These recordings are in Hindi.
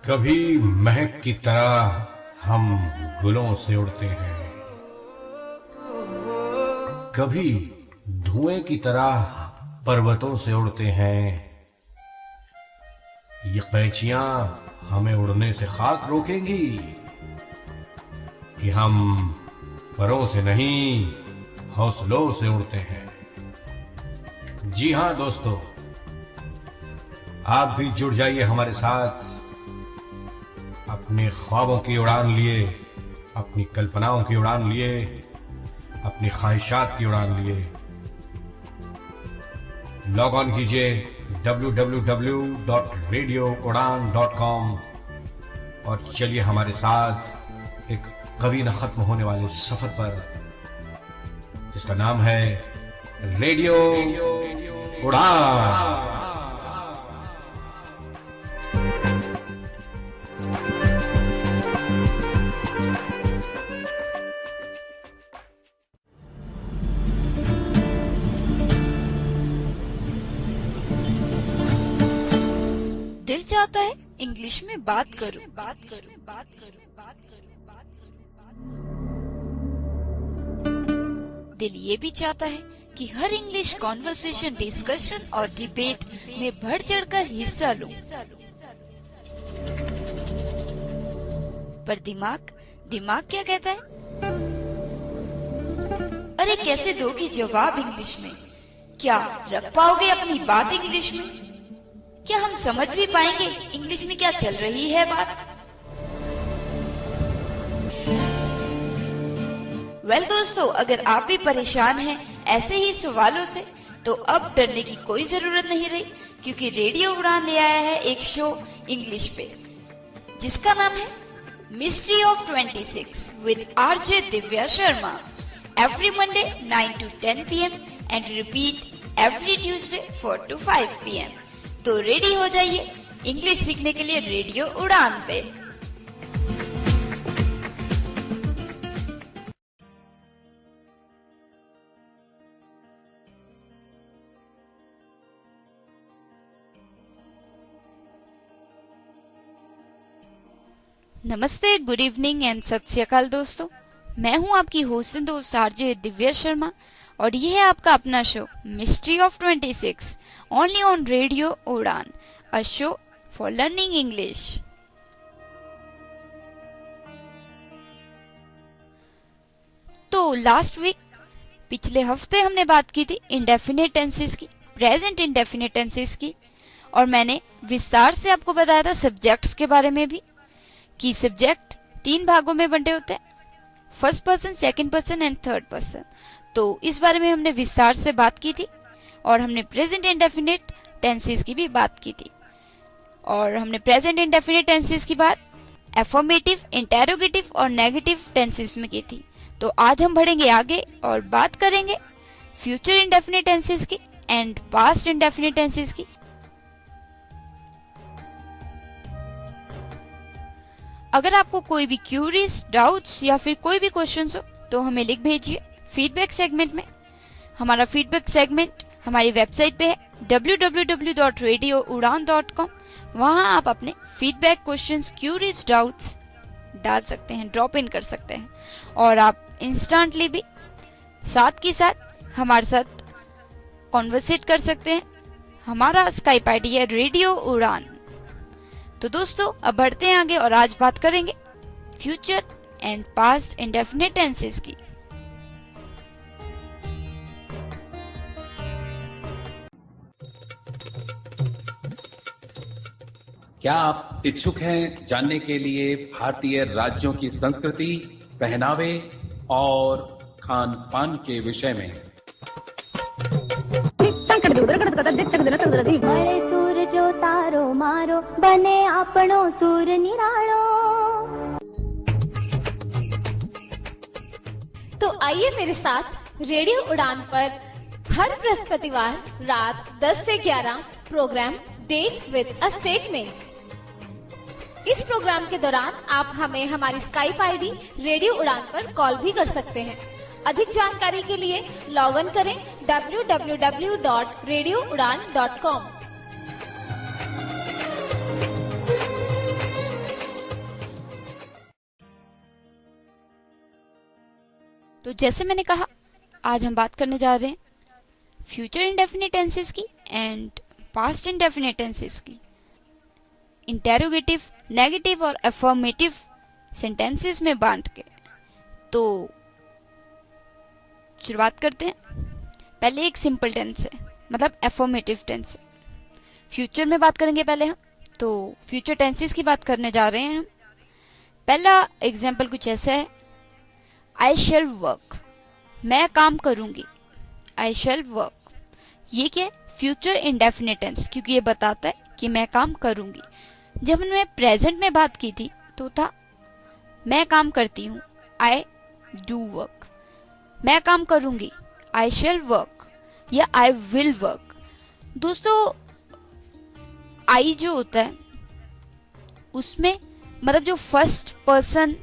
कभी महक की तरह हम गुलों से उड़ते हैं, कभी धुएं की तरह पर्वतों से उड़ते हैं। ये कैचियां हमें उड़ने से खाक रोकेंगी कि हम परों से नहीं हौसलों से उड़ते हैं। जी हां दोस्तों, आप भी जुड़ जाइए हमारे साथ। अपने ख्वाबों की उड़ान लिए, अपनी कल्पनाओं की उड़ान लिए, अपनी ख्वाहिशात की उड़ान लिए। लॉग ऑन कीजिए www.radioudan.com और चलिए हमारे साथ एक कभी न खत्म होने वाले सफर पर, जिसका नाम है रेडियो उड़ान। दिल चाहता है इंग्लिश में बात करूं। दिल ये भी चाहता है कि हर इंग्लिश कॉन्वर्सेशन, डिस्कशन और डिबेट में बढ़ चढ़कर हिस्सा लूं। पर दिमाग क्या कहता है? अरे कैसे दोगी जवाब इंग्लिश में? क्या रख पाओगे अपनी बात इंग्लिश में? क्या हम समझ भी पाएंगे इंग्लिश में क्या चल रही है बात? वेल दोस्तों, अगर आप भी परेशान हैं ऐसे ही सवालों से, तो अब डरने की कोई जरूरत नहीं रही, क्योंकि रेडियो उड़ान ले आया है एक शो इंग्लिश पे, जिसका नाम है mystery of 26 with RJ Divya Sharma. Every Monday 9 to 10 PM and repeat every Tuesday 4 to 5 PM। तो रेडी हो जाइए इंग्लिश सीखने के लिए रेडियो उड़ान पे। नमस्ते, गुड इवनिंग एंड सत श्री अकाल दोस्तों। मैं हूं आपकी होस्ट एंड दोस्त आरजे दिव्या शर्मा, और ये है आपका अपना show mystery of 26 only on radio Udaan, a show for learning English. तो लास्ट वीक, पिछले हफ्ते हमने बात की थी इंडेफिनिट टेंसेस की, प्रेजेंट इंडेफिनिट टेंसेस की, और मैंने विस्तार से आपको बताया था सब्जेक्ट्स के बारे में भी, कि सब्जेक्ट 3 भागों में बंटे होते हैं, first person, second person and third person. तो इस बारे में हमने विस्तार से बात की थी, और हमने प्रेजेंट इंडेफिनिट टेंसेस की भी बात की थी। और हमने प्रेजेंट इंडेफिनिट टेंसेस की बात एफर्मेटिव, इंटेरोगेटिव और नेगेटिव टेंसेस में की थी। तो आज हम बढ़ेंगे आगे और बात करेंगे फ्यूचर इंडेफिनिट टेंसेस की एंड पास्ट इंडेफिनिट टेंसेस की। अगर आपको कोई भी क्यूरीज, डाउट्स या फिर कोई भी क्वेश्चंस हो, तो हमें लिख भेजिए फीडबैक सेगमेंट में। हमारा फीडबैक सेगमेंट हमारी वेबसाइट पे है www.radioudan.com। वहां आप अपने फीडबैक, क्वेश्चंस, क्यूरीज, डाउट्स डाल सकते हैं, ड्रॉप इन कर सकते हैं, और आप इंस्टेंटली भी साथ के साथ हमारे साथ कॉन्वर्सेट कर सकते हैं। हमारा स्काइप आईडी है रेडियो उड़ान। तो दोस्तों, अब बढ़ते हैं आगे और आज बात करेंगे future and past indefinite tenses की। क्या आप इच्छुक हैं जानने के लिए भारतीय राज्यों की संस्कृति, पहनावे और खान पान के विषय में? મળે સૂરજો તારો મારો બને આપણો સૂર નિરાળો। तो आइए मेरे साथ रेडियो उड़ान पर हर बृहस्पतिवार रात 10 से 11 program date with a state में। इस प्रोग्राम के दौरान आप हमें हमारी स्काइप आईडी रेडियो उड़ान पर कॉल भी कर सकते हैं। अधिक जानकारी के लिए लॉग इन करें www.radioudan.com। तो जैसे मैंने कहा, आज हम बात करने जा रहे हैं फ्यूचर इंडेफिनिट टेंसेस की एंड पास्ट इंडेफिनिट टेंसेस की। इंटेरोगेटिव, नेगेटिव और अफर्मेटिव सेंटेंसेस में बांट के। तो शुरुआत करते हैं। पहले एक सिंपल टेंस है, मतलब अफर्मेटिव टेंस। फ्यूचर में बात करेंगे पहले हम, तो फ्यूचर टेंसेस की बात करने जा रहे हैं हम। पहला एग्जाम्पल कुछ ऐसा है, आई शैल वर्क, मैं काम करूंगी। आई शैल वर्क, ये क्या है? फ्यूचर इंडेफिनिट टेंस, क्योंकि ये बताता है कि मैं काम करूंगी। जब हमने प्रेजेंट में बात की थी तो था मैं काम करती हूँ, आई डू वर्क। मैं काम करूंगी, आई शैल वर्क या आई विल वर्क। दोस्तों, आई जो होता है उसमें मतलब जो फर्स्ट पर्सन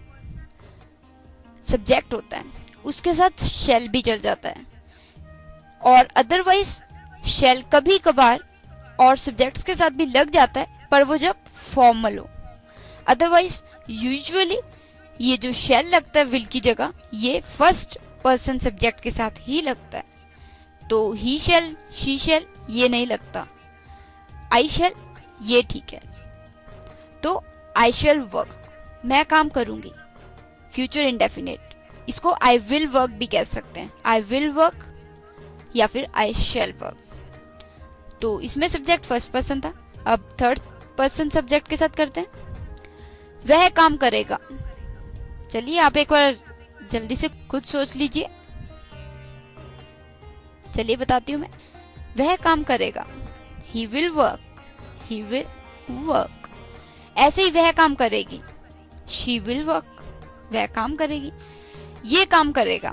सब्जेक्ट होता है उसके साथ शैल भी चल जाता है, और अदरवाइज शैल कभी कभार और सब्जेक्ट्स के साथ भी लग जाता है, पर वो जब फॉर्मल हो। अदरवाइज यूजुअली ये जो शैल लगता है विल की जगह, ये फर्स्ट पर्सन सब्जेक्ट के साथ ही लगता है। तो ही शैल, शी शैल ये नहीं लगता। आई शैल ये ठीक है। तो आई शैल वर्क, मैं काम करूंगी, फ्यूचर इंडेफिनिट। इसको आई विल वर्क भी कह सकते हैं, आई विल वर्क या फिर आई शैल वर्क। तो इसमें सब्जेक्ट फर्स्ट पर्सन था, अब थर्ड पर्सन सब्जेक्ट के साथ करते हैं। वह काम करेगा। चलिए आप एक बार जल्दी से खुद सोच लीजिए। चलिए बताती हूं मैं। वह काम करेगा, he will work, he will work. ऐसे ही वह काम करेगी, शी विल वर्क, वह काम करेगी। ये काम करेगा,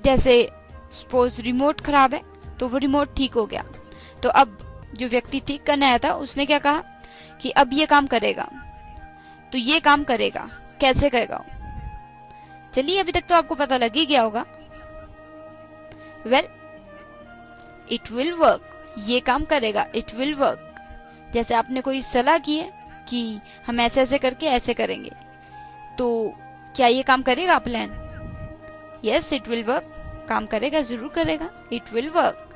जैसे सपोज रिमोट खराब है तो वो रिमोट ठीक हो गया, तो अब जो व्यक्ति ठीक करने आया था उसने क्या कहा कि अब ये काम करेगा, तो ये काम करेगा। कैसे करेगा? चलिए अभी तक तो आपको पता लग ही गया होगा। वेल, इट विल वर्क, ये काम करेगा, इट विल वर्क। जैसे आपने कोई सलाह की है कि हम ऐसे ऐसे करके ऐसे करेंगे, तो क्या ये काम करेगा plan? Yes, it will work, काम करेगा, जरूर करेगा, इट विल वर्क।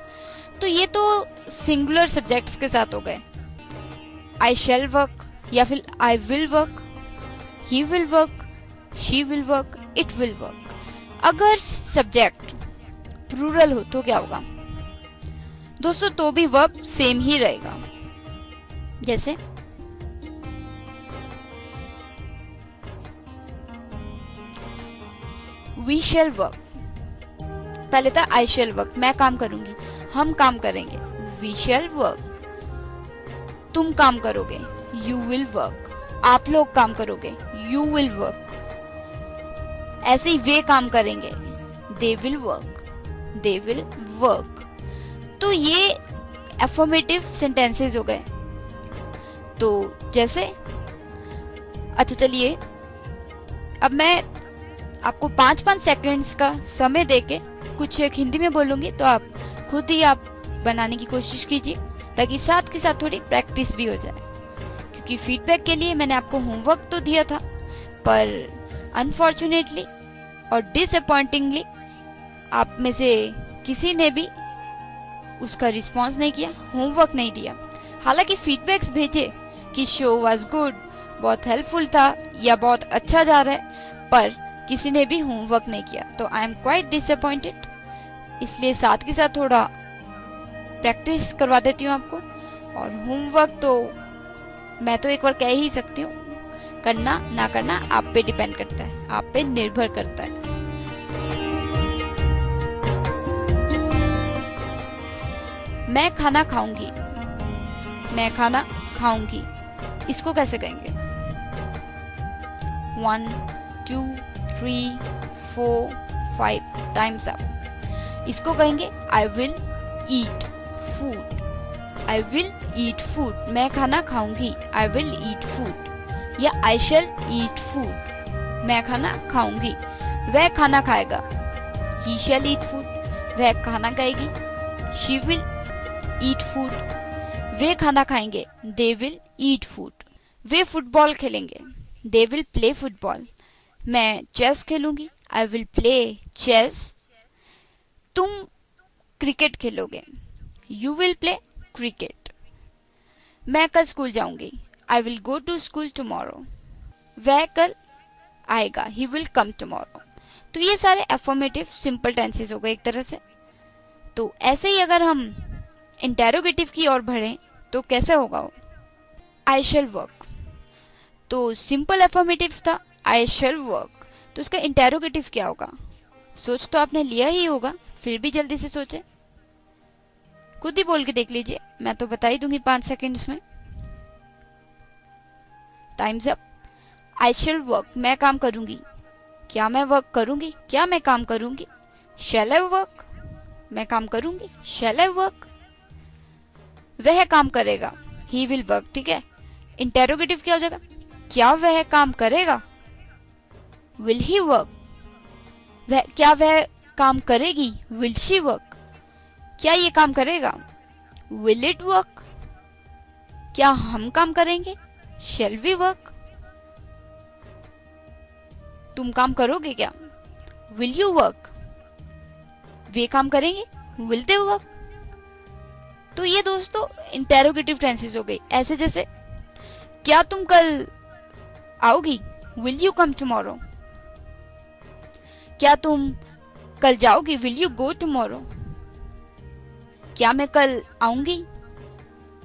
तो ये तो सिंगुलर सब्जेक्ट्स के साथ हो गए। आई शैल वर्क या फिर I will work, he will work, she will work, it will work. अगर सब्जेक्ट प्लूरल हो तो क्या होगा दोस्तों? तो भी वर्ब सेम ही रहेगा। जैसे वी शैल वर्क, पहले था आई शैल वर्क, मैं काम करूंगी, हम काम करेंगे, वी शैल वर्क। तुम काम करोगे, यू विल वर्क। आप लोग काम करोगे, यू विल वर्क। ऐसे ही वे काम करेंगे, they will work, they will work. तो ये अफर्मेटिव सेंटेंसेस हो गए। तो जैसे, अच्छा चलिए अब मैं आपको 5-5 सेकंड्स का समय देके कुछ एक हिंदी में बोलूंगी, तो आप खुद ही आप बनाने की कोशिश कीजिए, ताकि साथ के साथ थोड़ी प्रैक्टिस भी हो जाए। क्योंकि फीडबैक के लिए मैंने आपको होमवर्क तो दिया था, पर अनफॉर्चुनेटली और डिसअपॉइंटिंगली आप में से किसी ने भी उसका रिस्पॉन्स नहीं किया, होमवर्क नहीं दिया। हालांकि फीडबैक्स भेजे कि शो वाज गुड, बहुत हेल्पफुल था या बहुत अच्छा जा रहा है, पर किसी ने भी होमवर्क नहीं किया। तो आई एम क्वाइट डिसअपॉइंटेड। इसलिए साथ के साथ थोड़ा प्रैक्टिस करवा देती हूँ आपको। और होमवर्क तो मैं तो एक बार कह ही सकती हूँ, करना ना करना आप पे डिपेंड करता है, आप पे निर्भर करता है। मैं खाना खाऊंगी, मैं खाना खाऊंगी, इसको कैसे कहेंगे? 1 2 3 4 5 टाइम्स अप। इसको कहेंगे I will eat food, I will eat food. मैं खाना खाऊंगी, आई विल ईट फूड। या आई शैल ईट फूड, मैं खाना खाऊंगी। वह खाना खाएगा, ही शैल ईट फूड, वह खाना खाएगी, शी विल ईट फूड। वे खाना खाएंगे, दे विल ईट फूड। वे फुटबॉल खेलेंगे, दे विल प्ले फुटबॉल, मैं चेस खेलूंगी, आई विल प्ले चेस। तुम क्रिकेट खेलोगे, यू विल प्ले क्रिकेट। मैं कल स्कूल जाऊंगी, I will go to school tomorrow. वह कल आएगा, ही विल कम टुमारो। तो ये सारे अफर्मेटिव सिंपल टेंसेस हो गए एक तरह से। तो ऐसे ही अगर हम इंटेरोगेटिव की ओर बढ़ें तो कैसे होगा वो? आई शैल वर्क। तो सिंपल अफर्मेटिव था आई शैल वर्क, तो उसका इंटेरोगेटिव क्या होगा? सोच तो आपने लिया ही होगा, फिर भी जल्दी से सोचे, खुद ही बोल के देख लीजिए, मैं तो बता ही दूंगी 5 सेकंड्स में। Time's up. I shall work, मैं काम करूंगी। क्या मैं वर्क करूंगी? क्या मैं काम करूंगी? शैल आई वर्क, मैं काम करूंगी। शैल आई वर्क। वह काम करेगा, ही विल वर्क। ठीक है, इंटेरोगेटिव क्या हो जाएगा? क्या वह काम करेगा? Will he work. क्या वह काम करेगी? Will she work. क्या ये काम करेगा? Will it work. क्या हम काम करेंगे? Shall we work. तुम काम करोगे क्या? Will you work. वे काम करेंगे? Will they work. तो ये दोस्तों इंटेरोगेटिव टेंसेस हो गई। ऐसे जैसे क्या तुम कल आओगी? Will you come tomorrow. क्या तुम कल जाओगी? Will you go tomorrow. क्या मैं कल आऊंगी?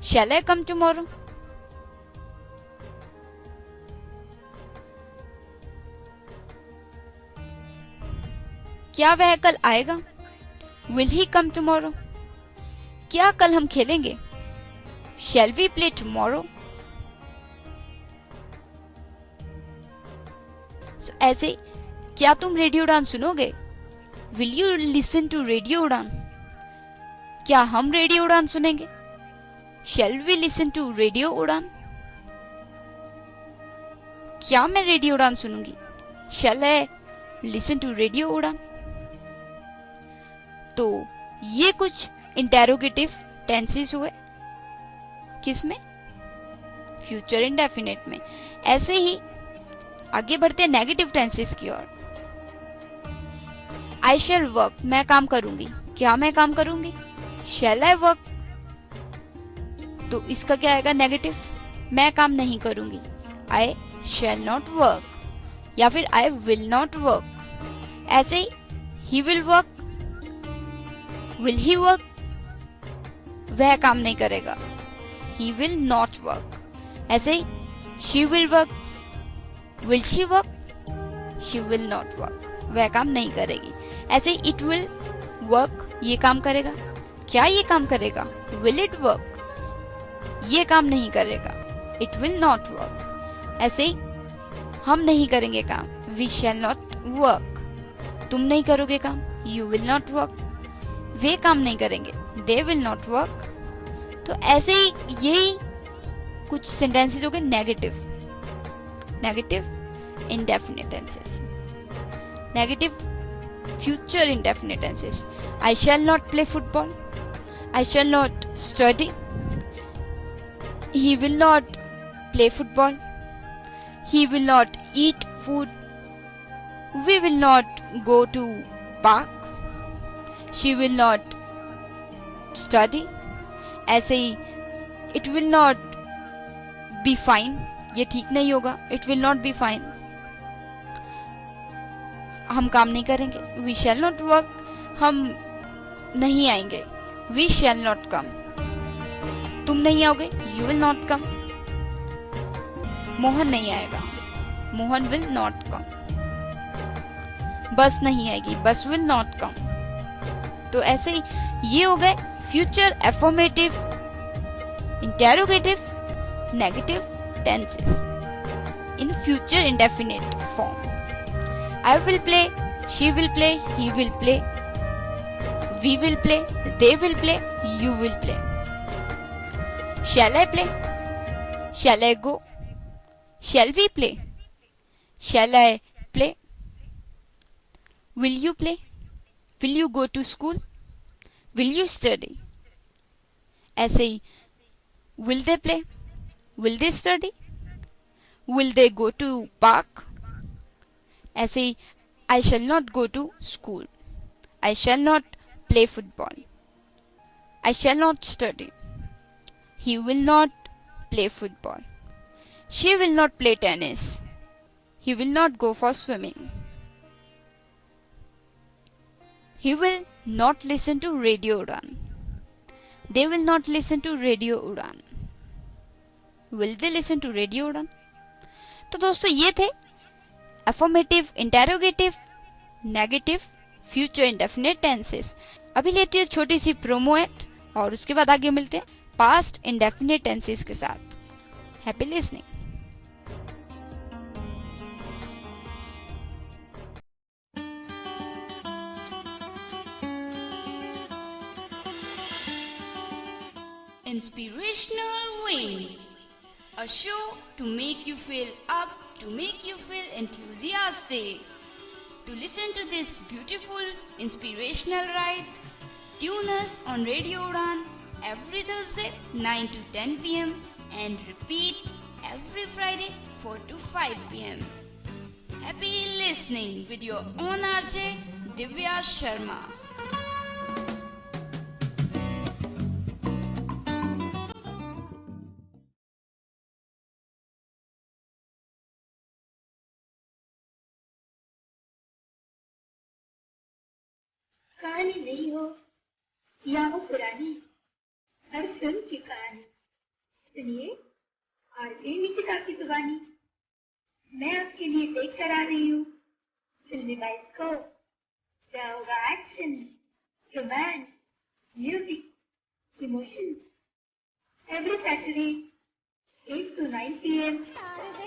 Shall I come tomorrow. क्या वह कल आएगा? Will he come tomorrow. क्या कल हम खेलेंगे? Shall we play tomorrow. ऐसे क्या तुम रेडियो उड़ान सुनोगे? Will you listen to radio Udaan. क्या हम रेडियो उड़ान सुनेंगे? Shall we listen to radio Udaan. क्या मैं रेडियो उड़ान सुनूंगी? Shall I listen to radio Udaan. तो ये कुछ इंटेरोगेटिव टेंसेस हुए, किसमें? फ्यूचर इंडेफिनिट में। ऐसे ही आगे बढ़ते हैं नेगेटिव टेंसेस की ओर। आई शैल वर्क, मैं काम करूंगी। क्या मैं काम करूंगी? शैल आई वर्क। तो इसका क्या आएगा नेगेटिव? मैं काम नहीं करूंगी, आई शैल नॉट वर्क, या फिर आई विल नॉट वर्क। ऐसे ही will work, will he work, वह काम नहीं करेगा, ही विल नॉट वर्क। ऐसे ही she will work, will she work, she will not work, वह काम नहीं करेगी। ऐसे ही इट विल वर्क, ये काम करेगा। क्या ये काम करेगा? विल इट वर्क, ये काम नहीं करेगा, इट विल नॉट वर्क। ऐसे ही हम नहीं करेंगे काम, वी शैल नॉट वर्क। तुम नहीं करोगे काम, यू विल नॉट वर्क। वे काम नहीं करेंगे, दे विल नॉट वर्क। तो ऐसे ही यही कुछ सेंटेंसेस हो गए negative, negative indefinite tenses, negative future indefinite tenses. I shall not play football, I shall not study, he will not play football, he will not eat food, we will not go to park, she will not study। ऐसे ही it will not be fine, ये ठीक नहीं होगा, it will not be fine, हम काम नहीं करेंगे, we shall not work, हम नहीं आएंगे, we shall not come, तुम नहीं आओगे, you will not come. Mohan नहीं आएगा, मोहन विल नॉट कम। बस नहीं आएगी, बस विल नॉट कम। तो ऐसे ही ये हो गए future affirmative, interrogative, negative tenses in future indefinite form. I will play, she will play, he will play, we will play, they will play, you will play. Shall I play? Shall I go? Shall we play? Shall I play? Will you play? Will you go to school? Will you study? ऐसे ही will they play? Will they study? Will they go to park? ऐसे ही I shall not go to school, I shall not play football, I shall not study, he will not play football, she will not play tennis, he will not go for swimming, he will not listen to Radio Udan, they will not listen to Radio Udan, will they listen to Radio Udan? तो दोस्तों ये थे affirmative, interrogative, negative, future indefinite tenses. अभी लेती हूँ एक छोटी सी प्रोमो एड और उसके बाद आगे मिलते हैं पास्ट इंडेफिनिट टेंसेस के साथ। Happy listening. Inspirational Wings, a show to make you feel up, to make you feel enthusiastic. To listen to this beautiful inspirational ride, tune us on Radio Udan every Thursday 9 to 10 p.m. and repeat every Friday 4 to 5 p.m. Happy listening with your own RJ Divya Sharma. कहानी नहीं हो या हो पुरानी, हर फिल्म की कहानी सुनिए आरजे निकिता की जुबानी। मैं आपके लिए देख कर आ रही हूँ फिल्मी बाइस्कोप, जहाँ होगा action, romance, music, emotion. Every Saturday 8 to 9 p.m.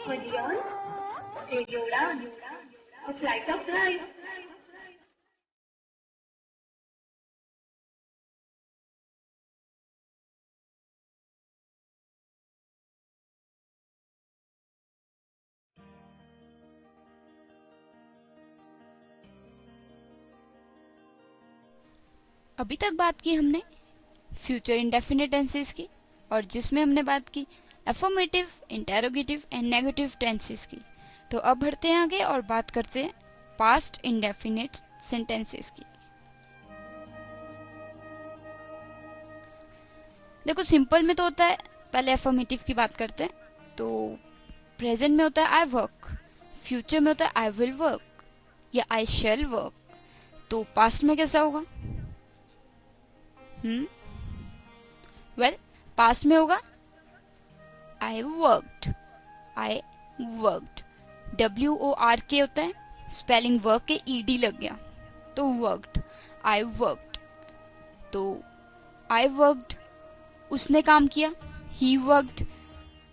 only on Radio Udan, a flight of life. अभी तक बात की हमने फ्यूचर इंडेफिनिट टेंसेस की, और जिसमें हमने बात की affirmative, interrogative and negative tenses की। तो अब बढ़ते हैं आगे और बात करते हैं पास्ट इंडेफिनिट सेंटेंसेस की। देखो सिंपल में तो होता है, पहले अफर्मेटिव की बात करते हैं तो प्रेजेंट में होता है आई वर्क, फ्यूचर में होता है आई विल वर्क या आई शैल वर्क। तो पास्ट में कैसा होगा? वेल पास्ट में होगा I worked, I worked, WORK होता है, स्पेलिंग वर्क के ED लग गया तो वर्कड, आई वर्कड। तो आई वर्कड उसने काम किया, ही वर्कड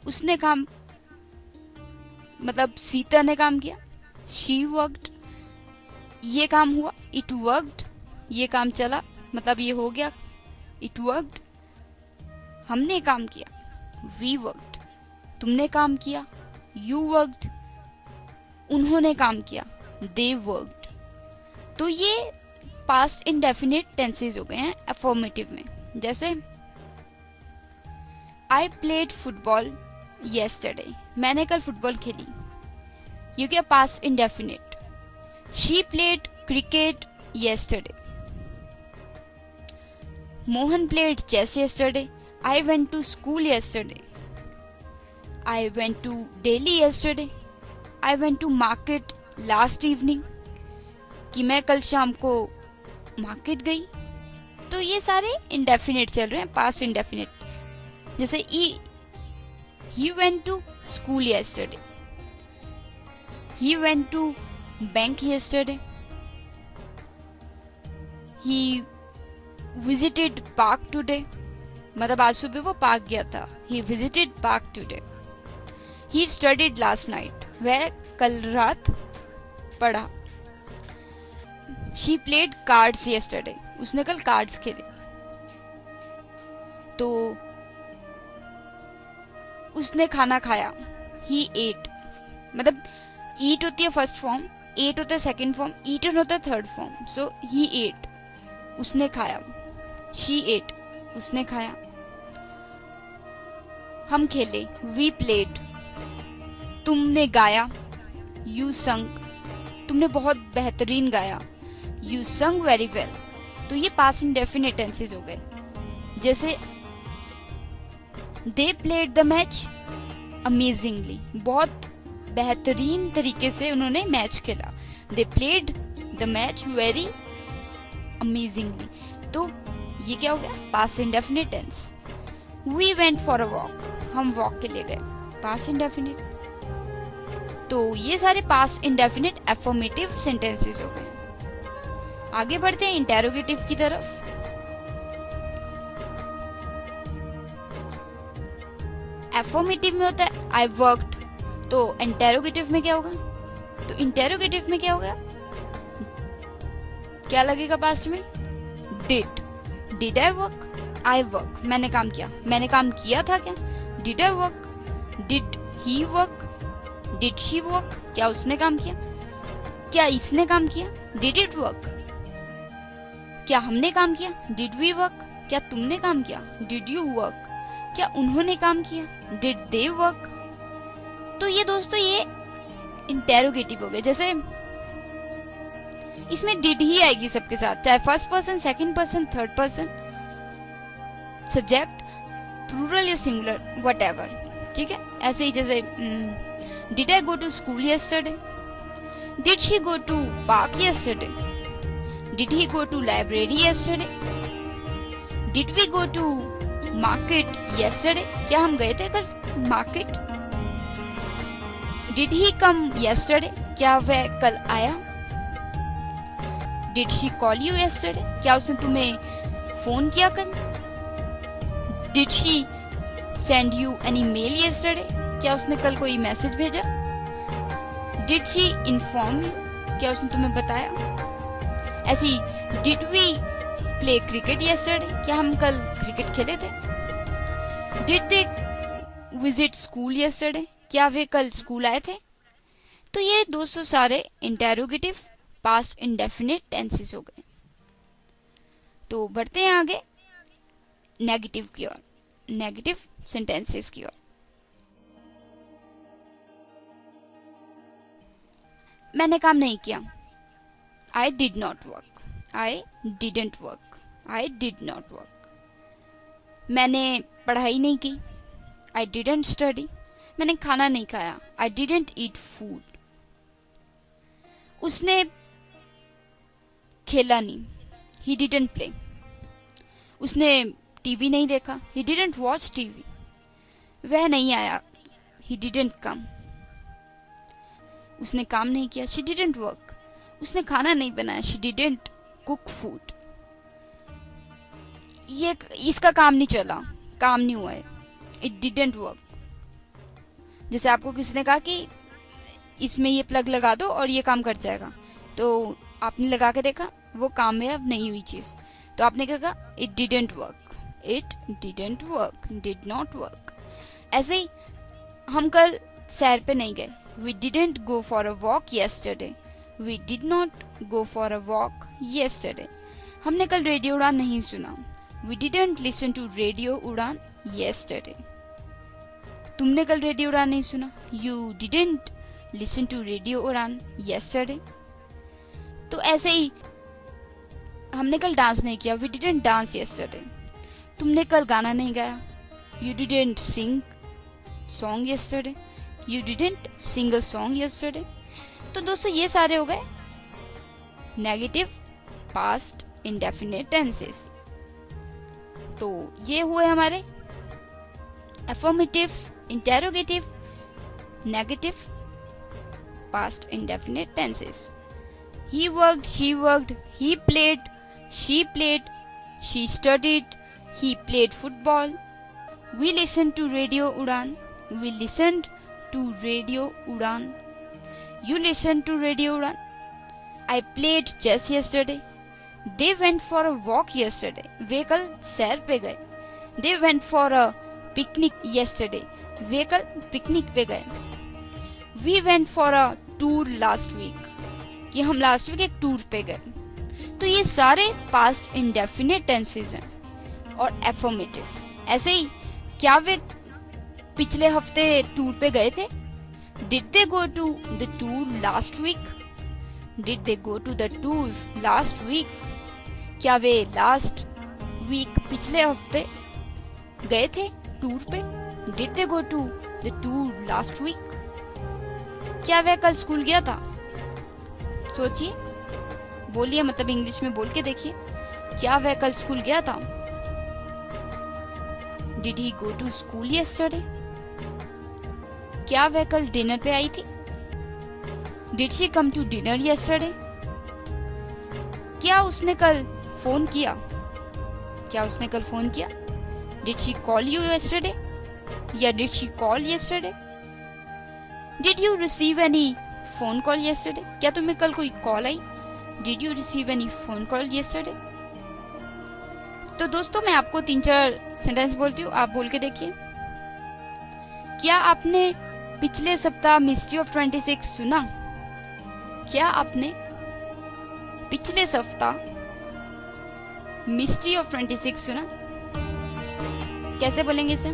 उसने काम मतलब सीता ने काम किया, शी वर्कड ये काम हुआ, इट वर्कड ये काम चला मतलब ये हो गया, इट वर्कड हमने काम किया, वी वर्कड तुमने काम किया, यू वर्कड उन्होंने काम किया, दे वर्कड। तो ये पास्ट इंडेफिनिट टेंसेस हो गए हैं अफर्मेटिव में। जैसे आई प्लेड फुटबॉल येस्टरडे, मैंने कल फुटबॉल खेली, ये क्या past indefinite. She played cricket yesterday, Mohan played chess yesterday. I went to school yesterday. I went to Delhi yesterday. I went to market last evening. कि मैं कल शाम को मार्केट गई। तो ये सारे इंडेफिनिट चल रहे हैं, पास्ट इंडेफिनिट। जैसे he went to school yesterday. He went to bank yesterday. He visited park today, मतलब आज सुबह वो पार्क गया था। He visited park today. He studied last night. वह कल रात पढ़ा। She played cards yesterday. उसने कल कार्ड्स खेले। तो उसने खाना खाया। He ate. मतलब eat होती है फर्स्ट फॉर्म, ate होता है सेकंड फॉर्म, eaten होता है third form. So he ate. उसने खाया। She ate. उसने खाया। हम खेले। We played. तुमने गाया। You sung. तुमने बहुत बेहतरीन गाया, यू संग वेरी वेल। तो ये पास्ट इंडेफिनिट टेंसेस हो गए। जैसे they played the match amazingly, बहुत बेहतरीन तरीके से उन्होंने मैच खेला। They played the match very amazingly, तो ये क्या हो गया, past indefinite tense. We went for a walk, हम वॉक के लिए गए, पास्ट इंडेफिनिट। तो ये सारे पास्ट इंडेफिनिट एफर्मेटिव सेंटेंसेस हो गए। आगे बढ़ते हैं इंटेरोगेटिव की तरफ। एफर्मेटिव में होता है आई वर्कड, तो इंटेरोगेटिव में क्या होगा, तो इंटेरोगेटिव में क्या होगा, क्या लगेगा पास्ट में, did I work, I work, मैंने काम किया, मैंने काम किया था क्या, did I work, did he work, did she work, क्या उसने काम किया, क्या इसने काम किया, डिड इट वर्क, क्या हमने काम किया, डिड वी वर्क, क्या तुमने काम किया, डिड यू वर्क, क्या उन्होंने काम किया, डिड दे वर्क। तो ये दोस्तों ये इंटेरोगेटिव हो गए। जैसे इसमें डिड ही आएगी सबके साथ, चाहे first person, second person, third person, subject, plural या सिंगुलर, व्हाटएवर, ठीक है। ऐसे ही जैसे did I go to school yesterday, did she go to park yesterday, did he go to library yesterday, did we go to market yesterday, क्या हम गए थे कल market, did he come yesterday, क्या वह कल आया, did she call you yesterday, क्या उसने तुम्हें फोन किया कल, did she send you any mail yesterday, क्या उसने कल कोई मैसेज भेजा, डिड शी इन्फॉर्म यू, क्या उसने तुम्हें बताया। ऐसे ही did we play cricket yesterday, क्या हम कल क्रिकेट खेले थे, did they visit school yesterday, क्या वे कल स्कूल आए थे। तो ये दोस्तों सारे इंटेरोगेटिव पास्ट इंडेफिनिट टेंसेस हो गए। तो बढ़ते हैं आगे नेगेटिव की ओर, नेगेटिव सेंटेंसेस की ओर। मैंने काम नहीं किया, I did not work, I didn't work, I did not work. मैंने पढ़ाई नहीं की, आई डिडंट स्टडी। मैंने खाना नहीं खाया, आई डिडंट ईट फूड। उसने खेला नहीं, ही डिडंट प्ले। उसने टीवी नहीं देखा, ही डिडंट वॉच टीवी। वह नहीं आया, ही डिडंट कम। उसने काम नहीं किया, शी डिडंट वर्क। उसने खाना नहीं बनाया, शी डिडंट कुक फूड। ये इसका काम नहीं चला, काम नहीं हुआ है, इट डिडंट वर्क। जैसे आपको किसी ने कहा कि इसमें ये प्लग लगा दो और ये काम कर जाएगा, तो आपने लगा के देखा, वो कामयाब नहीं हुई चीज, तो आपने क्या कहा, it didn't work, it didn't work, did not work. ऐसे ही हम कल सैर पे नहीं गए, we didn't go for a walk yesterday, we did not go for a walk yesterday. हमने कल रेडियो उड़ान नहीं सुना, we didn't listen to radio Udaan yesterday. तुमने कल रेडियो उड़ान नहीं सुना, you didn't listen to radio Udaan yesterday. तो ऐसे ही हमने कल डांस नहीं किया, वी डिडंट डांस येस्टरडे। तुमने कल गाना नहीं गाया, you didn't sing song yesterday, you didn't sing a song yesterday. तो दोस्तों ये सारे हो गए नेगेटिव पास्ट इंडेफिनिट टेंसेस। तो ये हुए हमारे affirmative, interrogative, negative past indefinite tenses. He worked, she worked, he played, she played, she studied, he played football. We listened to Radio Udan, we listened to Radio Udan. You listened to Radio Udan. I played chess yesterday. They went for a walk yesterday. वे कल सैर पे गए. They went for a picnic yesterday. वे कल पिकनिक पे गए. We went for a tour last week. कि हम लास्ट वीक एक टूर पे गए. तो ये सारे पास्ट इंडेफिनिट टेंसेस हैं और एफर्मेटिव. ऐसे ही क्या वे पिछले हफ्ते टूर पे गए थे? Did they go to the tour last week? Did they go to the tour last week? क्या वे लास्ट वीक पिछले हफ्ते गए थे टूर पे? Did they go to the tour last week? क्या वह कल स्कूल गया था? सोचिए, बोलिए, मतलब इंग्लिश में बोल के देखिए, क्या वह कल स्कूल गया था? Did he go to school yesterday? क्या वह कल डिनर पे आई थी? Did she come to dinner yesterday? क्या उसने कल फोन किया? क्या उसने कल फोन किया? Did she call you yesterday? या did she call yesterday? Did you receive any phone call yesterday? क्या तुम्हें कल कोई कॉल आई? Did you receive any phone call yesterday? तो दोस्तों, मैं आपको 3-4 सेंटेंस बोलती हूँ, आप बोल के देखिए। क्या आपने पिछले सप्ताह मिस्ट्री ऑफ 26 सुना? क्या आपने पिछले सप्ताह मिस्ट्री ऑफ 26 सुना? कैसे बोलेंगे इसे?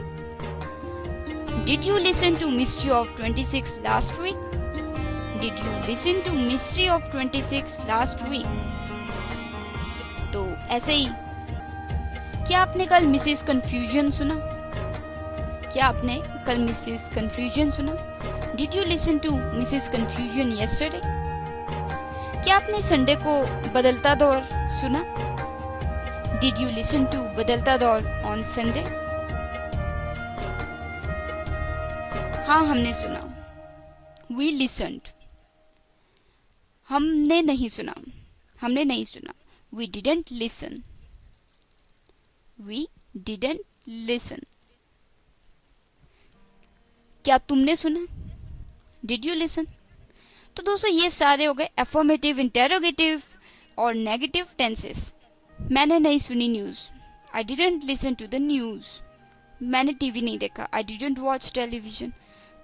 Did you listen to Mystery of 26 last week? Did you listen to Mystery of 26 last week? तो ऐसे ही, क्या आपने कल मिसेस कंफ्यूजन सुना? क्या आपने कल मिसेस कंफ्यूजन सुना? Did you listen to Mrs. Confusion yesterday? क्या आपने संडे को बदलता दौर सुना? Did you listen to बदलता दौर on Sunday? हाँ, हमने सुना। We listened. हमने नहीं सुना। हमने नहीं सुना। We didn't listen. We didn't listen. क्या तुमने सुना? Did you listen? तो दोस्तों, ये सारे हो गए अफर्मेटिव, इंटेरोगेटिव और नेगेटिव टेंसेस। मैंने नहीं सुनी news. I didn't listen to the news. मैंने टीवी नहीं देखा। I didn't watch television.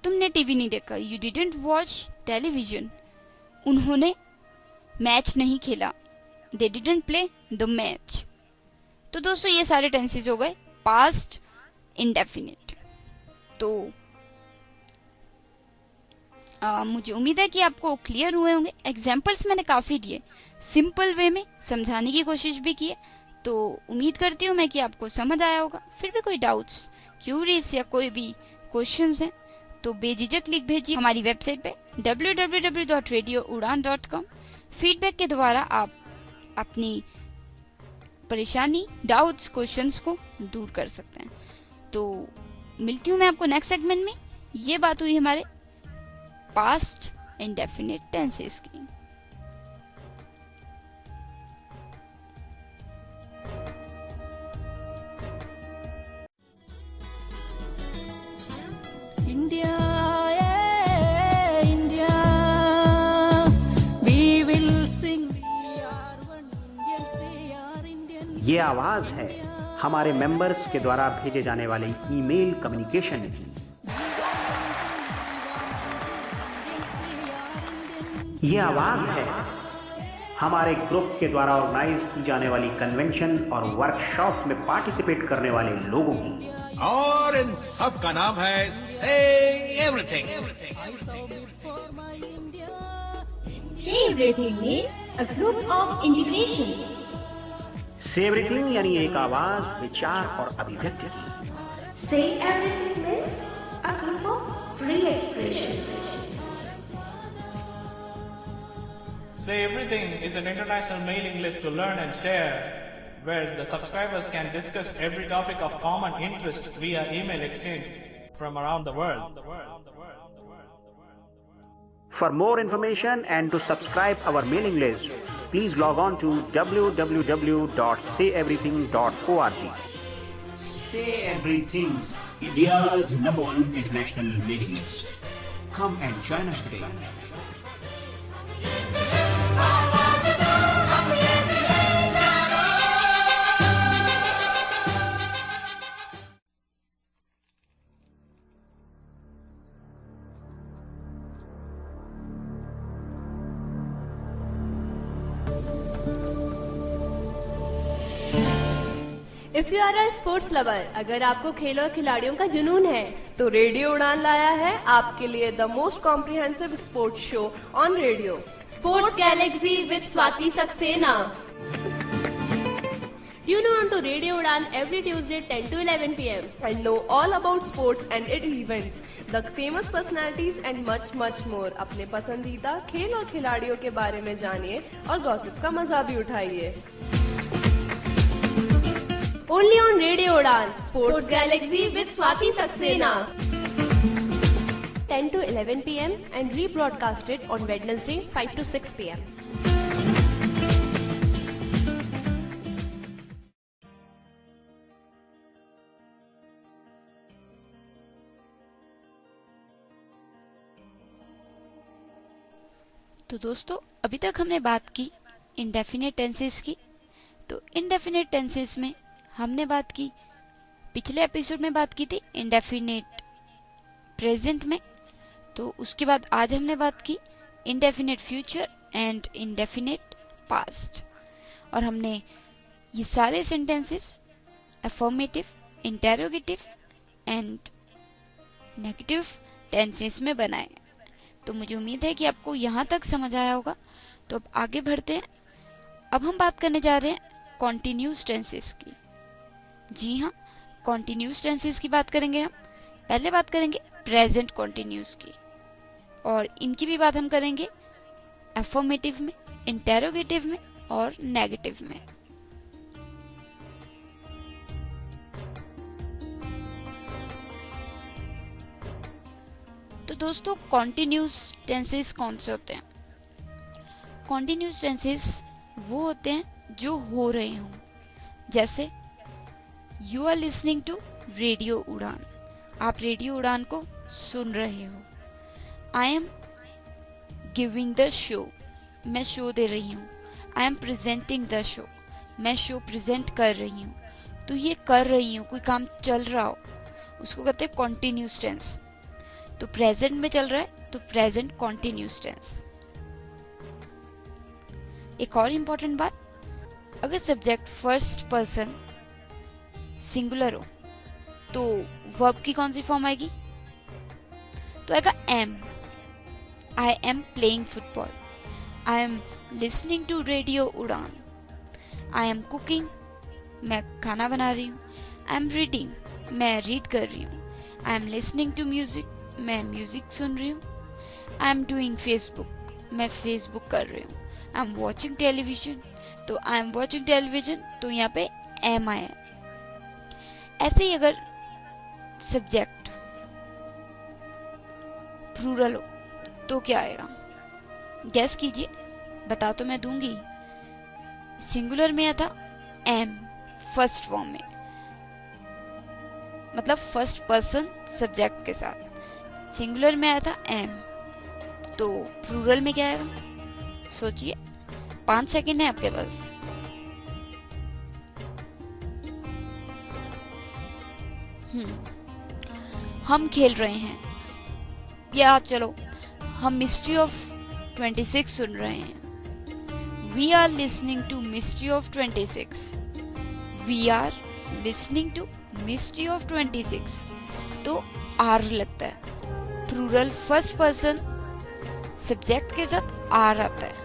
तुमने टीवी नहीं देखा। You didn't watch television. उन्होंने मैच नहीं खेला। They didn't play the match. तो दोस्तों, ये सारे टेंसेस हो गए पास्ट इंडेफिनिट। तो मुझे उम्मीद है कि आपको क्लियर हुए होंगे। एग्जाम्पल्स मैंने काफ़ी दिए, सिंपल वे में समझाने की कोशिश भी की है। तो उम्मीद करती हूँ मैं कि आपको समझ आया होगा। फिर भी कोई डाउट्स, क्यूरीज या कोई भी क्वेश्चंस हैं तो बेझिझक लिख भेजिए हमारी वेबसाइट पे www.radioudan.com। फीडबैक के द्वारा आप अपनी परेशानी, डाउट्स, क्वेश्चंस को दूर कर सकते हैं। तो मिलती हूँ मैं आपको नेक्स्ट सेगमेंट में। ये बात हुई हमारे पास्ट इंडेफिनिट टेंसेस की। India, yeah, India, we will sing. We are one Indians, we are Indian. ये आवाज है हमारे मेंबर्स के द्वारा भेजे जाने वाले ईमेल कम्युनिकेशन की। ये आवाज है हमारे ग्रुप के द्वारा ऑर्गेनाइज की जाने वाली कन्वेंशन और वर्कशॉप में पार्टिसिपेट करने वाले लोगों की। और इन सब का नाम है से everything. Say Everything is a group of integration. से एवरीथिंग यानी एक आवाज, विचार और अभिव्यक्ति की। Say Everything means a group of free expression. Say Everything is an international mailing list to learn and share, where the subscribers can discuss every topic of common interest via email exchange from around the world. For more information and to subscribe our mailing list, please log on to www.sayeverything.org. Say Everything, India's #1 international mailing list. Come and join us today. If you are a sports lover, अगर आपको खेल और खिलाड़ियों का जुनून है, तो रेडियो उड़ान लाया है आपके लिए the most comprehensive sports show on radio, sports Galaxy with Swati Saxena. Tune on to Radio Udan every Tuesday 10 to 11 p.m. and know all about sports and its events, the famous personalities and much more. अपने पसंदीदा खेल और खिलाड़ियों के बारे में जानिए और गॉसिप का मजा भी उठाइए. Only on Radio Udan, Sports Galaxy with Swati Saxena. 10 to 11 p.m. and rebroadcasted on Wednesday 5 to 6 p.m. तो दोस्तों, अभी तक हमने बात की इंडेफिनिट टेंसेस की. तो इंडेफिनिट टेंसेस में हमने बात की, पिछले एपिसोड में बात की थी इंडेफिनिट प्रेजेंट में. तो उसके बाद आज हमने बात की indefinite future and indefinite past. और हमने ये सारे sentences affirmative, interrogative and negative tenses में बनाए. तो मुझे उम्मीद है कि आपको यहाँ तक समझ आया होगा. तो अब आगे बढ़ते हैं. अब हम बात करने जा रहे हैं कॉन्टिन्यूस टेंसेस की. जी हाँ, कॉन्टिन्यूस टेंसेस की बात करेंगे हम. पहले बात करेंगे प्रेजेंट कॉन्टिन्यूस की, और इनकी भी बात हम करेंगे अफर्मेटिव में, इंटेरोगेटिव में और नेगेटिव में. तो दोस्तों, कॉन्टिन्यूस टेंसेस कौन से होते हैं? कॉन्टिन्यूस टेंसेस वो होते हैं जो हो रहे हों. जैसे you are listening to radio Udaan, आप रेडियो उड़ान को सुन रहे हो. I am giving the show, मैं शो दे रही हूँ. I am presenting the show, मैं शो प्रेजेंट कर रही हूँ. तो ये कर रही हूँ, कोई काम चल रहा हो, उसको कहते हैं कॉन्टिन्यूस टेंस. तो प्रेजेंट में चल रहा है तो प्रेजेंट कॉन्टिन्यूस टेंस. एक और इंपॉर्टेंट बात, अगर सब्जेक्ट फर्स्ट पर्सन सिंगुलर हो तो वर्ब की कौन सी फॉर्म आएगी? तो आएगा am. I am playing football, I am listening to radio Udaan, I am cooking, मैं खाना बना रही हूँ. आई एम रीडिंग, मैं रीड कर रही हूँ. I am listening to music, मैं म्यूजिक सुन रही हूँ. आई एम डूइंग फेसबुक, मैं फेसबुक कर रही हूँ. आई एम वॉचिंग टेलीविजन, तो आई एम वॉचिंग टेलीविजन, तो यहाँ पे एम आया. ऐसे ही अगर सब्जेक्ट प्लूरल हो तो क्या आएगा? गैस कीजिए, बता तो मैं दूंगी. सिंगुलर में आया था एम फर्स्ट फॉर्म में, मतलब फर्स्ट पर्सन सब्जेक्ट के साथ. सिंगुलर में आया था एम, तो प्लूरल में क्या आएगा? सोचिए, 5 सेकंड है आपके पास. हम खेल रहे हैं, या चलो हम मिस्ट्री ऑफ 26 सुन रहे हैं. We are listening to mystery of 26. We are listening to mystery of 26. तो आर लगता है. प्लूरल फर्स्ट पर्सन सब्जेक्ट के साथ आर आता है.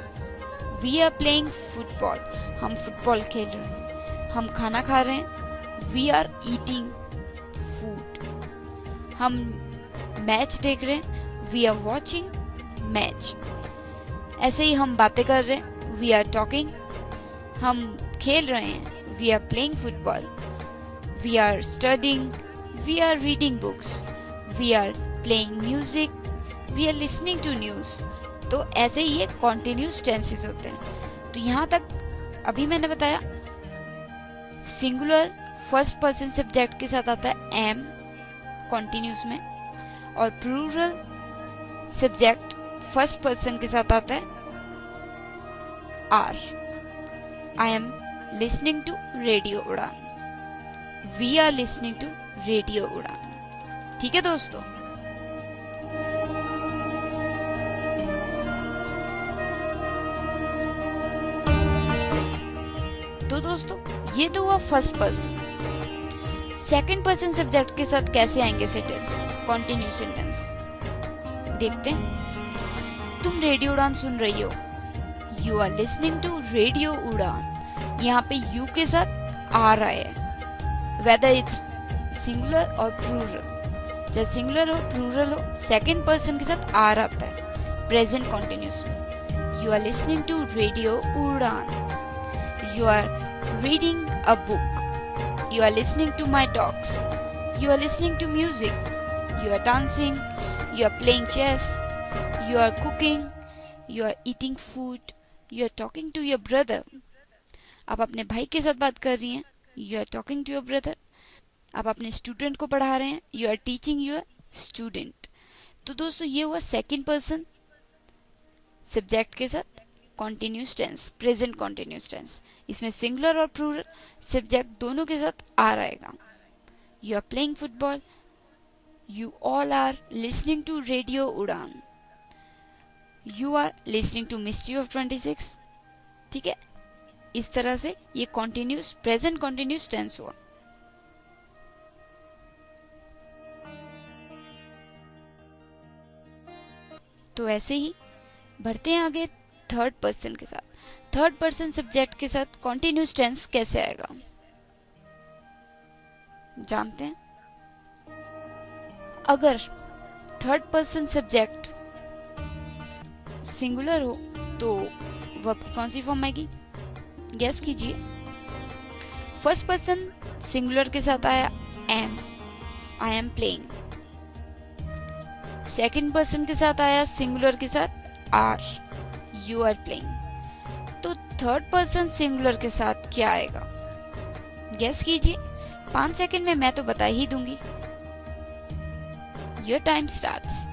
वी आर प्लेइंग फुटबॉल, हम फुटबॉल खेल रहे हैं. हम खाना खा रहे हैं. We are eating food. हम मैच देख रहे हैं. We are watching match. ऐसे ही हम बातें कर रहे हैं. We are talking. हम खेल रहे हैं. We are playing football. We are studying. We are reading books. We are playing music. We are listening to news. तो ऐसे ही ये कॉन्टिन्यूस टेंसेस होते हैं. तो यहाँ तक अभी मैंने बताया सिंगुलर फर्स्ट पर्सन सब्जेक्ट के साथ आता है एम कॉन्टिन्यूस में, और प्लूरल सब्जेक्ट फर्स्ट पर्सन के साथ आता है are. I am listening to radio Udaan. We are listening to radio Udaan. ठीक है दोस्तों. तो दोस्तों ये तो हुआ first person. Second person subject के साथ कैसे आएंगे सेंटेंस, कॉन्टिन्यूस सेंटेंस देखते हैं। तुम रेडियो उड़ान सुन रही हो, you are listening to radio Udaan. यहाँ पे यू के साथ आर आया है, वेदर इट्स सिंगुलर और प्लूरल, चाहे सिंगुलर हो प्लूरल हो, सेकंड पर्सन के साथ आर आता है प्रेजेंट कॉन्टिन्यूस में। You are listening to radio Udaan, you are reading a book, you are listening to my talks, you are listening to music, you are dancing, you are playing chess, you are cooking, you are eating food, you are talking to your brother। आप अपने भाई के साथ बात कर रही हैं, you are talking to your brother। आप अपने स्टूडेंट को पढ़ा रहे हैं, you are teaching your student। तो दोस्तों ये हुआ सेकंड पर्सन सब्जेक्ट के साथ continuous tense, present continuous tense. इसमें सिंगुलर और प्लूरल सब्जेक्ट दोनों के साथ आ रहेगा। You are playing football, you all are listening to radio Udaan, you are listening to mystery of 26। ठीक है, इस तरह से ये कॉन्टिन्यूस प्रेजेंट कॉन्टिन्यूस टेंस हुआ। तो ऐसे ही बढ़ते हैं आगे थर्ड पर्सन के साथ। थर्ड पर्सन सब्जेक्ट के साथ कॉन्टिन्यूस टेंस कैसे आएगा जानते हैं। अगर थर्ड पर्सन सब्जेक्ट सिंगुलर हो तो वर्ब की कौन सी फॉर्म आएगी, गेस कीजिए। फर्स्ट पर्सन सिंगुलर के साथ आया am, I am playing. Second person के साथ आया सिंगुलर के साथ आर, यू आर प्लेइंग। तो थर्ड पर्सन सिंगुलर के साथ क्या आएगा गेस कीजिए। 5 सेकंड में मैं तो बता ही दूंगी। Your time starts.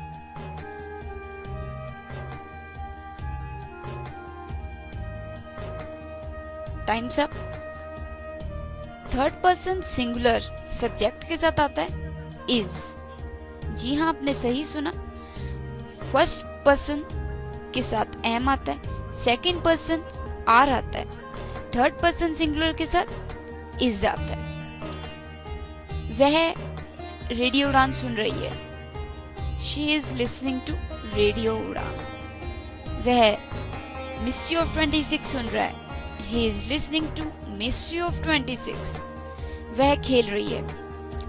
Times up. Third person singular subject के साथ आता है इज। जी हाँ, आपने सही सुना। फर्स्ट पर्सन के साथ एम आता है, सेकंड पर्सन आर आता है, थर्ड पर्सन सिंगुलर के साथ इज आता है। वह रेडियो उड़ान सुन रही है, she is listening to radio Udaan. वह मिस्ट्री ऑफ 26 सुन रहा है, he is listening to mystery of 26। वह खेल रही है,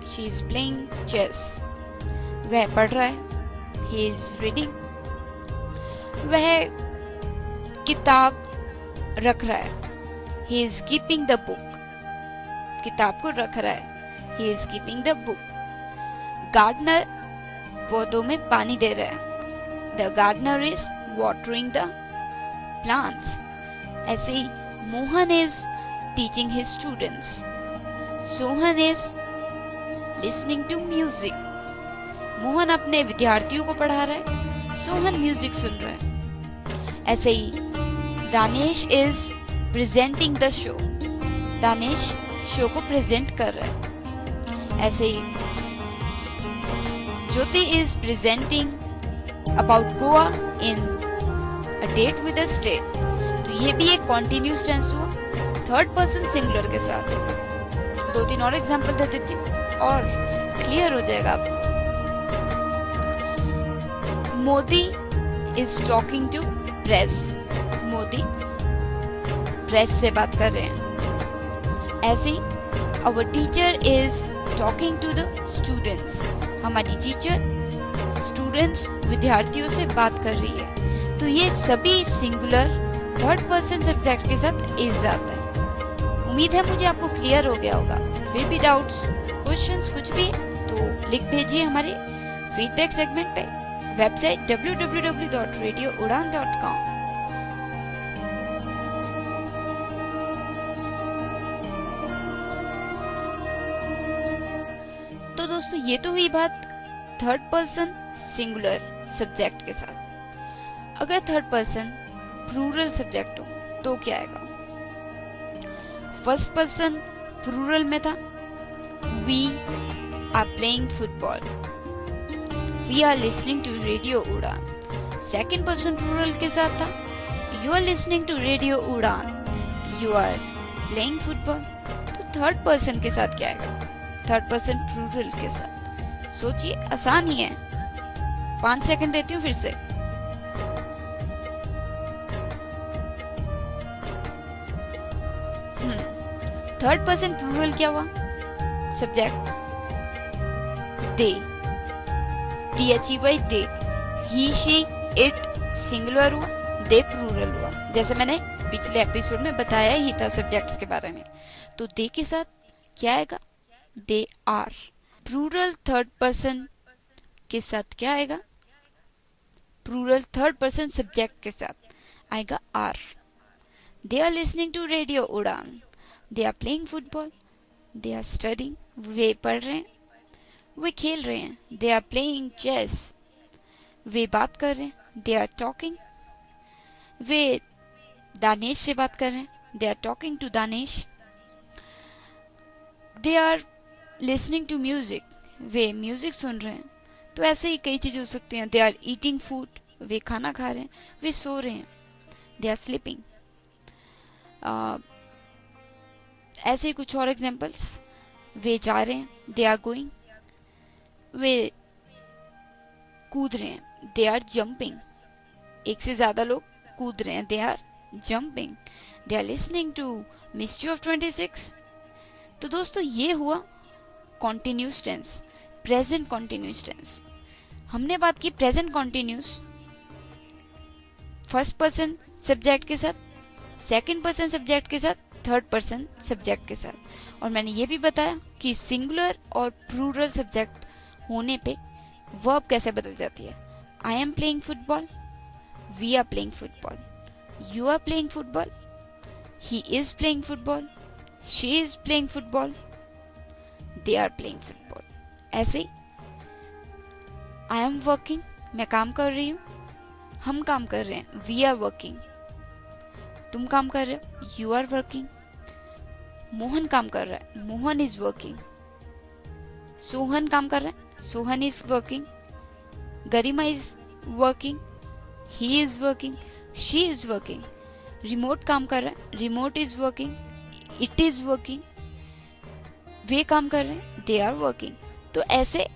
शी इज प्लेइंग चेस। वह पढ़ रहा है, ही इज रीडिंग। वह किताब रख रहा है, he is keeping the book. किताब को रख रहा है, he is keeping the book. Gardener पौधों में पानी दे रहा है, the gardener is watering the plants. ऐसे ही Mohan is teaching his students, Sohan is listening to music. Mohan अपने विद्यार्थियों को पढ़ा रहा है, सोहन म्यूजिक सुन रहा है। ऐसे ही Danish is presenting the show, Danish show को प्रेजेंट कर रहा है। ऐसे ही Jyoti is presenting about Goa in a date with a state. तो ये भी एक कॉन्टिन्यूस टेंस हुआ थर्ड पर्सन सिंगुलर के साथ। 2-3 और एग्जांपल दे देती हूँ और क्लियर हो जाएगा आपको। Modi is talking to press, Modi press से बात कर रहे हैं। ऐसे our teacher is talking to the students, हमारी टीचर स्टूडेंट्स विद्यार्थियों से बात कर रही है। तो ये सभी सिंगुलर थर्ड पर्सन सब्जेक्ट के साथ इज आता है। उम्मीद है मुझे आपको क्लियर हो गया होगा। फिर भी डाउट्स, क्वेश्चंस कुछ भी तो लिख भेजिए हमारे फीडबैक सेगमेंट पे, वेबसाइट www.radioudan.com। तो दोस्तों ये तो हुई बात थर्ड पर्सन सिंगुलर सब्जेक्ट के साथ। अगर थर्ड पर्सन प्लूरल सब्जेक्ट हो तो क्या आएगा। फर्स्ट पर्सन प्लूरल में था we are playing football, we are listening to radio Udaan. Second person plural के साथ था you are listening to radio Udaan, you are playing football. तो थर्ड पर्सन के साथ क्या आएगा? थर्ड पर्सन प्लूरल के साथ। सोचिए, आसान ही है। 5 सेकंड देती हूँ फिर से। थर्ड पर्सन प्लूरल क्या हुआ? Subject they, THEY they. He, she, it singular हुआ, दे प्लूरल हुआ। जैसे मैंने पिछले एपिसोड में बताया ही था सब्जेक्ट्स के बारे में। तो दे के साथ क्या आएगा? They are. Plural third person के साथ क्या आएगा? प्लूरल थर्ड पर्सन सब्जेक्ट के साथ आएगा are. They are listening to radio Udaan. They are playing football. They are studying, वे पढ़ रहे हैं, वे खेल रहे हैं। दे आर प्लेइंग चेस, वे बात कर रहे हैं। दे आर टॉकिंग, वे दानेश से बात कर रहे हैं। They are talking to Danesh. They are listening to music, वे म्यूजिक सुन रहे हैं। तो ऐसे ही कई चीजें हो सकती हैं। दे आर ईटिंग फूड, वे खाना खा रहे हैं, वे सो रहे हैं। They are sleeping. ऐसे ही कुछ और एग्जांपल्स। वे जा रहे हैं, दे आर गोइंग। वे कूद रहे हैं, दे आर जंपिंग। एक से ज्यादा लोग कूद रहे हैं, they are jumping. They are listening to mystery of 26। तो दोस्तों, ये हुआ continuous tense, present continuous tense. हमने बात की present continuous first person subject के साथ, सेकंड पर्सन सब्जेक्ट के साथ, थर्ड पर्सन सब्जेक्ट के साथ। और मैंने ये भी बताया कि सिंगुलर और प्लूरल सब्जेक्ट होने पे वर्ब कैसे बदल जाती है। I am playing football, we are playing football, you are playing football, he is playing football, she is playing football, they are playing football. ऐसे आई एम वर्किंग, मैं काम कर रही हूँ, हम काम कर रहे हैं, वी आर वर्किंग। तुम काम कर रहे हो, यू आर वर्किंग। मोहन काम कर रहा है, मोहन इज वर्किंग। सोहन काम कर रहा है, Sohan is working. Garima is working, he is working, she is working. Remote काम कर रहा है, remote is working, it is working. वे काम कर रहे हैं, दे आर वर्किंग। तो ऐसे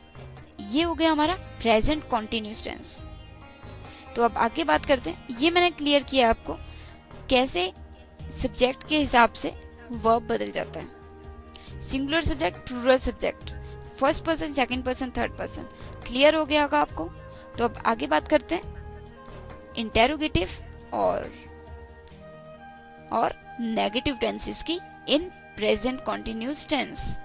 ये हो गया हमारा प्रेजेंट कॉन्टिन्यूस टेंस। तो अब आगे बात करते हैं। ये मैंने क्लियर किया आपको कैसे सब्जेक्ट के हिसाब से वर्ब बदल जाता है। Singular subject, plural subject, first person, second person, third person. Clear हो गया होगा आपको। तो अब आगे बात करते हैं इंटेरोगेटिव और नेगेटिव टेंसेस की इन प्रेजेंट कॉन्टिन्यूस टेंस।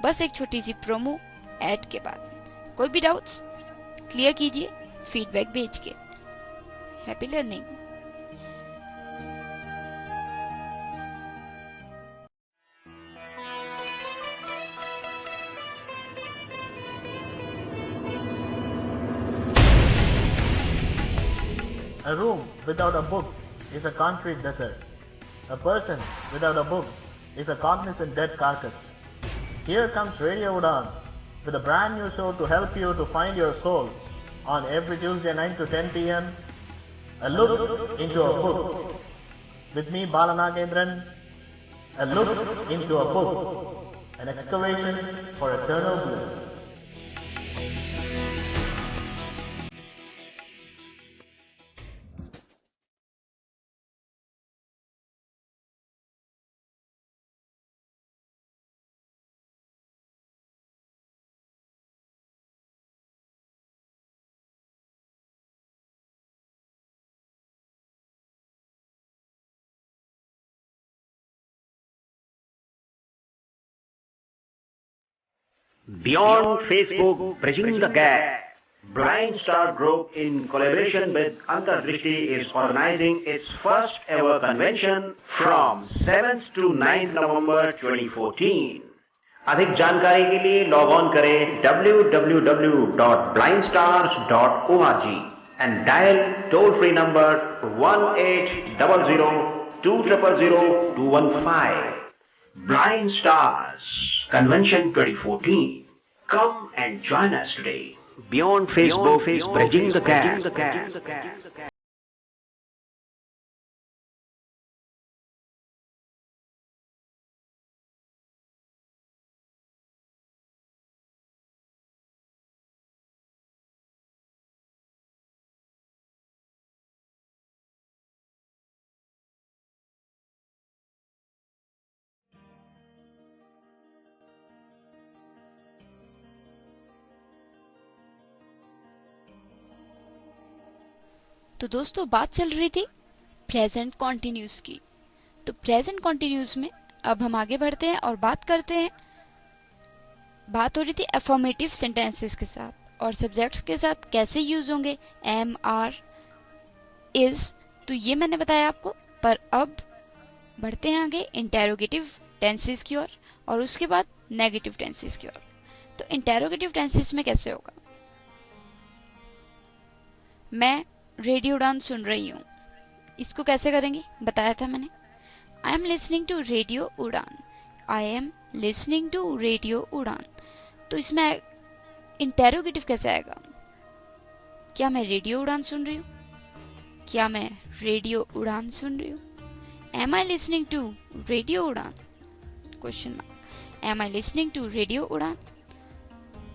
बस एक छोटी सी प्रोमो ऐड के बाद। कोई भी डाउट्स क्लियर कीजिए फीडबैक भेज के। Happy learning. A room without a book is a concrete desert. A person without a book is a cognizant dead carcass. Here comes Radio Udan with a brand new show to help you to find your soul on every Tuesday 9 to 10 p.m. A look into a book. With me, Balanagendran. A look into a book. An excavation for eternal bliss. Beyond Facebook, Bridging the Gap, Blind Star Group in collaboration with Antardrishti is organizing its first ever convention from 7th to 9th November 2014. अधिक जानकारी के लिए लॉग ऑन करें www.blindstars.org and dial toll free number 1800-200-215. Blind Stars Convention 2014. Come and join us today. Beyond Facebook is bridging the gap. तो दोस्तों बात चल रही थी प्रेजेंट कॉन्टिन्यूस की। तो प्रेजेंट कॉन्टिन्यूस में अब हम आगे बढ़ते हैं और बात करते हैं, बात हो रही थी अफर्मेटिव सेंटेंसेस के साथ और सब्जेक्ट्स के साथ कैसे यूज होंगे, एम, आर, इज, तो ये मैंने बताया आपको। पर अब बढ़ते हैं आगे इंटेरोगेटिव टेंसेस की ओर और उसके बाद नेगेटिव टेंसेस की ओर। तो इंटेरोगेटिव टेंसेस में कैसे होगा, मैं रेडियो उड़ान सुन रही हूँ, इसको कैसे करेंगे बताया था मैंने। I am listening to radio Udaan, I am listening to radio Udaan. तो इसमें इंटेरोगेटिव कैसे आएगा, क्या मैं रेडियो उड़ान सुन रही हूँ, क्या मैं रेडियो उड़ान सुन रही हूँ। Am I listening to radio Udaan, question mark, am I listening to radio Udaan.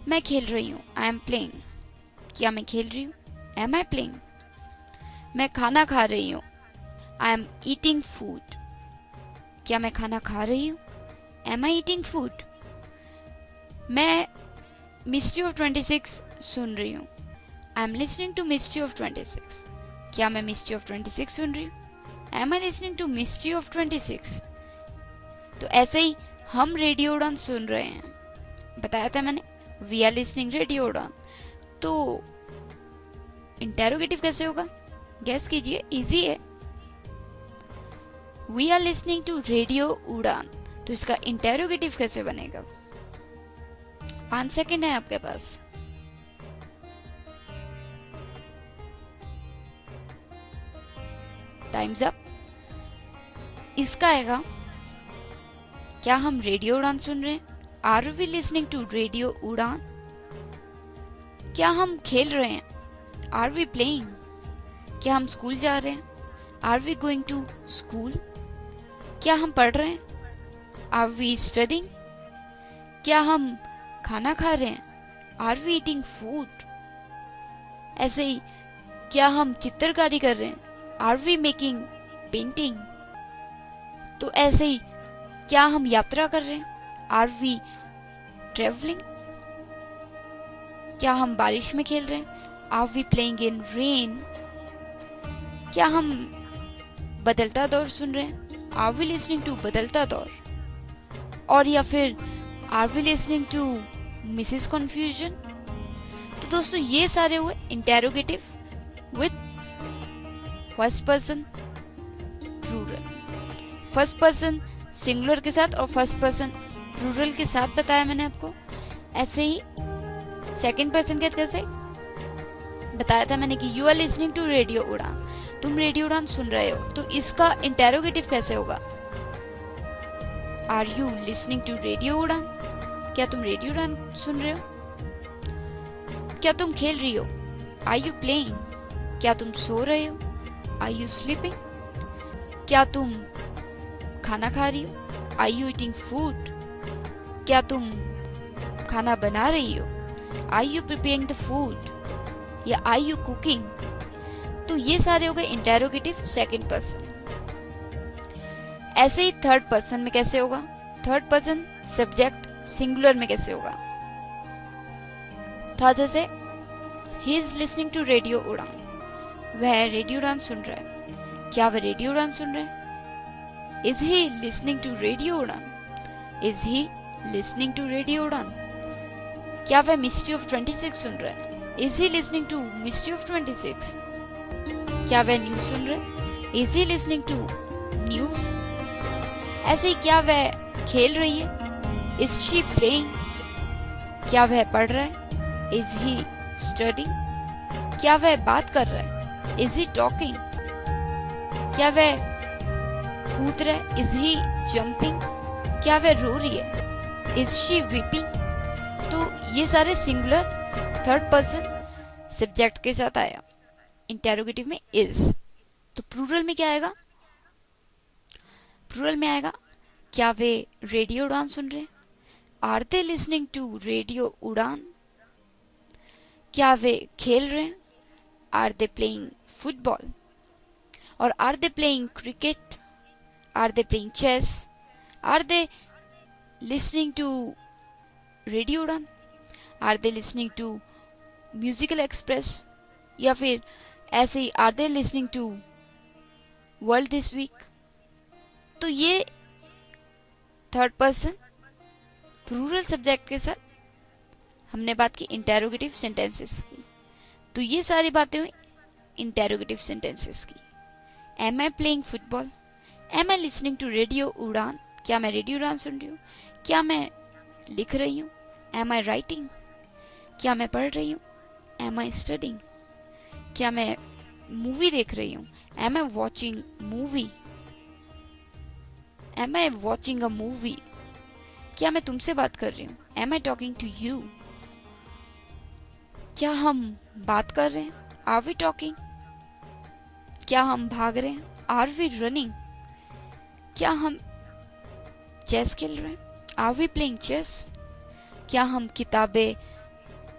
मैं खेल रही हूँ, आई एम प्लेइंग, क्या मैं खेल रही हूँ, एम आई प्लेइंग। मैं खाना खा रही हूँ, आई एम ईटिंग फूड, क्या मैं खाना खा रही हूँ, एम आई ईटिंग फूड। मैं मिस्ट्री ऑफ 26 सुन रही हूँ, I am listening to mystery of 26, क्या मैं मिस्ट्री ऑफ 26 सुन रही हूँ, am I listening to mystery of 26। तो ऐसे ही हम रेडियो उड़ान सुन रहे हैं, बताया था मैंने, we are listening radio Udaan. तो इंटेरोगेटिव कैसे होगा, गेस कीजिए, इजी है। We are listening to radio Udaan, तो इसका इंटेरोगेटिव कैसे बनेगा। 5 सेकंड है आपके पास। Times up. इसका आएगा, क्या हम रेडियो उड़ान सुन रहे हैं, are we listening to radio Udaan. क्या हम खेल रहे हैं, आर वी प्लेइंग। क्या हम स्कूल जा रहे हैं, are we going to school. क्या हम पढ़ रहे हैं, आर वी स्टडिंग। क्या हम खाना खा रहे हैं, आर वी ईटिंग फूड। ऐसे ही क्या हम चित्रकारी कर रहे हैं, आर वी मेकिंग पेंटिंग। तो ऐसे ही क्या हम यात्रा कर रहे हैं, आर वी ट्रेवलिंग। क्या हम बारिश में खेल रहे हैं, are we playing in rain. क्या हम बदलता दौर सुन रहे हैं, आर वी लिसनिंग टू बदलता दौर। और या फिर are we listening to Mrs confusion. तो दोस्तों ये सारे हुए interrogative with first person plural, first person singular के साथ और फर्स्ट पर्सन प्लूरल के साथ बताया मैंने आपको। ऐसे ही सेकंड पर्सन के कैसे बताया था मैंने कि you are listening to radio Udaan, तुम रेडियो उड़ान सुन रहे हो। तो इसका इंटेरोगेटिव कैसे होगा, are you listening to radio Udaan, क्या तुम रेडियो उड़ान सुन रहे हो। क्या तुम खेल रही हो, आर यू प्लेइंग। क्या तुम सो रहे हो, आर यू स्लीपिंग। क्या तुम खाना खा रही हो, आर यू ईटिंग फूड। क्या तुम खाना बना रही हो, are you preparing the food, या आर यू कुकिंग। तो ये सारे हो गए इंटेरोगेटिव सेकंड पर्सन। ऐसे ही थर्ड पर्सन में कैसे होगा, थर्ड पर्सन सब्जेक्ट सिंगुलर में कैसे होगा। था जैसे he is listening to radio Udaan, वह रेडियो उड़ान सुन रहा है। क्या वह रेडियो उड़ान सुन रहा है, is he listening to radio Udaan, is he listening to radio Udaan. क्या वह मिस्ट्री ऑफ 26 सुन रहा है, is he listening to mystery of 26। क्या वह न्यूज सुन रहा है, is he listening to news. ऐसे ही क्या वह खेल रही है, इज शी प्लेइंग। क्या वह पढ़ रहा है, इज ही स्टडिंग। क्या वह बात कर रहा है, इज ही टॉकिंग। क्या वह कूद रहा है, इज ही जंपिंग। क्या वह रो रही है, इज शी वीपिंग। तो ये सारे सिंगुलर थर्ड पर्सन सब्जेक्ट के साथ आया। इंटेरोगेटिव में इज। तो प्लूरल में क्या आएगा, प्लूरल में आएगा क्या वे रेडियो उड़ान सुन रहे हैं, are they listening to radio Udaan. क्या वे खेल रहे हैं, आर दे प्लेइंग फुटबॉल। और are they playing cricket, are they playing chess, are they listening to radio Udaan, are they listening to musical express, या फिर ऐसे ही are they listening to world this week. तो ये थर्ड पर्सन प्लूरल सब्जेक्ट के साथ हमने बात की इंटेरोगेटिव सेंटेंसेस की। तो ये सारी बातें हुई इंटेरोगेटिव सेंटेंसेस की। Am I playing football, am I listening to radio Udaan, क्या मैं रेडियो उड़ान सुन रही हूँ, क्या मैं लिख रही हूँ, एम आई राइटिंग, क्या मैं पढ़ रही हूँ, एम आई स्टडिंग, क्या मैं मूवी देख रही हूँ, am I watching movie, am I watching a movie, क्या मैं तुमसे बात कर रही हूँ, am I talking to you, क्या हम बात कर रहे हैं, आर वी टॉकिंग, क्या हम भाग रहे हैं, आर वी रनिंग, क्या हम चेस खेल रहे हैं, आर वी प्लेइंग चेस, क्या हम किताबें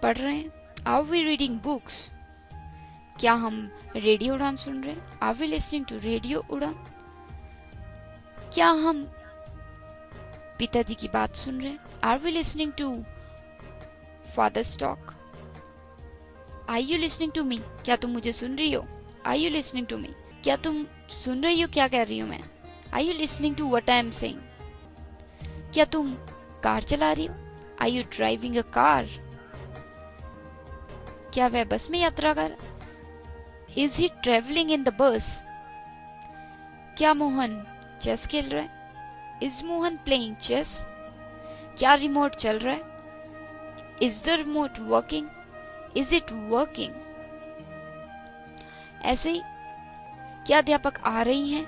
पढ़ रहे हैं, आर वी रीडिंग बुक्स, क्या हम रेडियो उड़ान सुन रहे हैं, are we listening to radio Udaan, क्या हम पिताजी की बात सुन रहे हैं, are we listening to father's talk, are you listening to me, क्या तुम मुझे सुन रही हो, are you listening to me, क्या तुम सुन रही हो क्या कह रही हूं मैं, are you listening to what I am saying, क्या तुम कार चला रही हो, are you driving a car, क्या वह बस में यात्रा कर, is he travelling in the bus, क्या मोहन चेस खेल रहा है, इज मोहन प्लेइंग चेस, क्या रिमोट चल रहा है, is the remote working, is it working. ऐसे ही क्या अध्यापक आ रही हैं,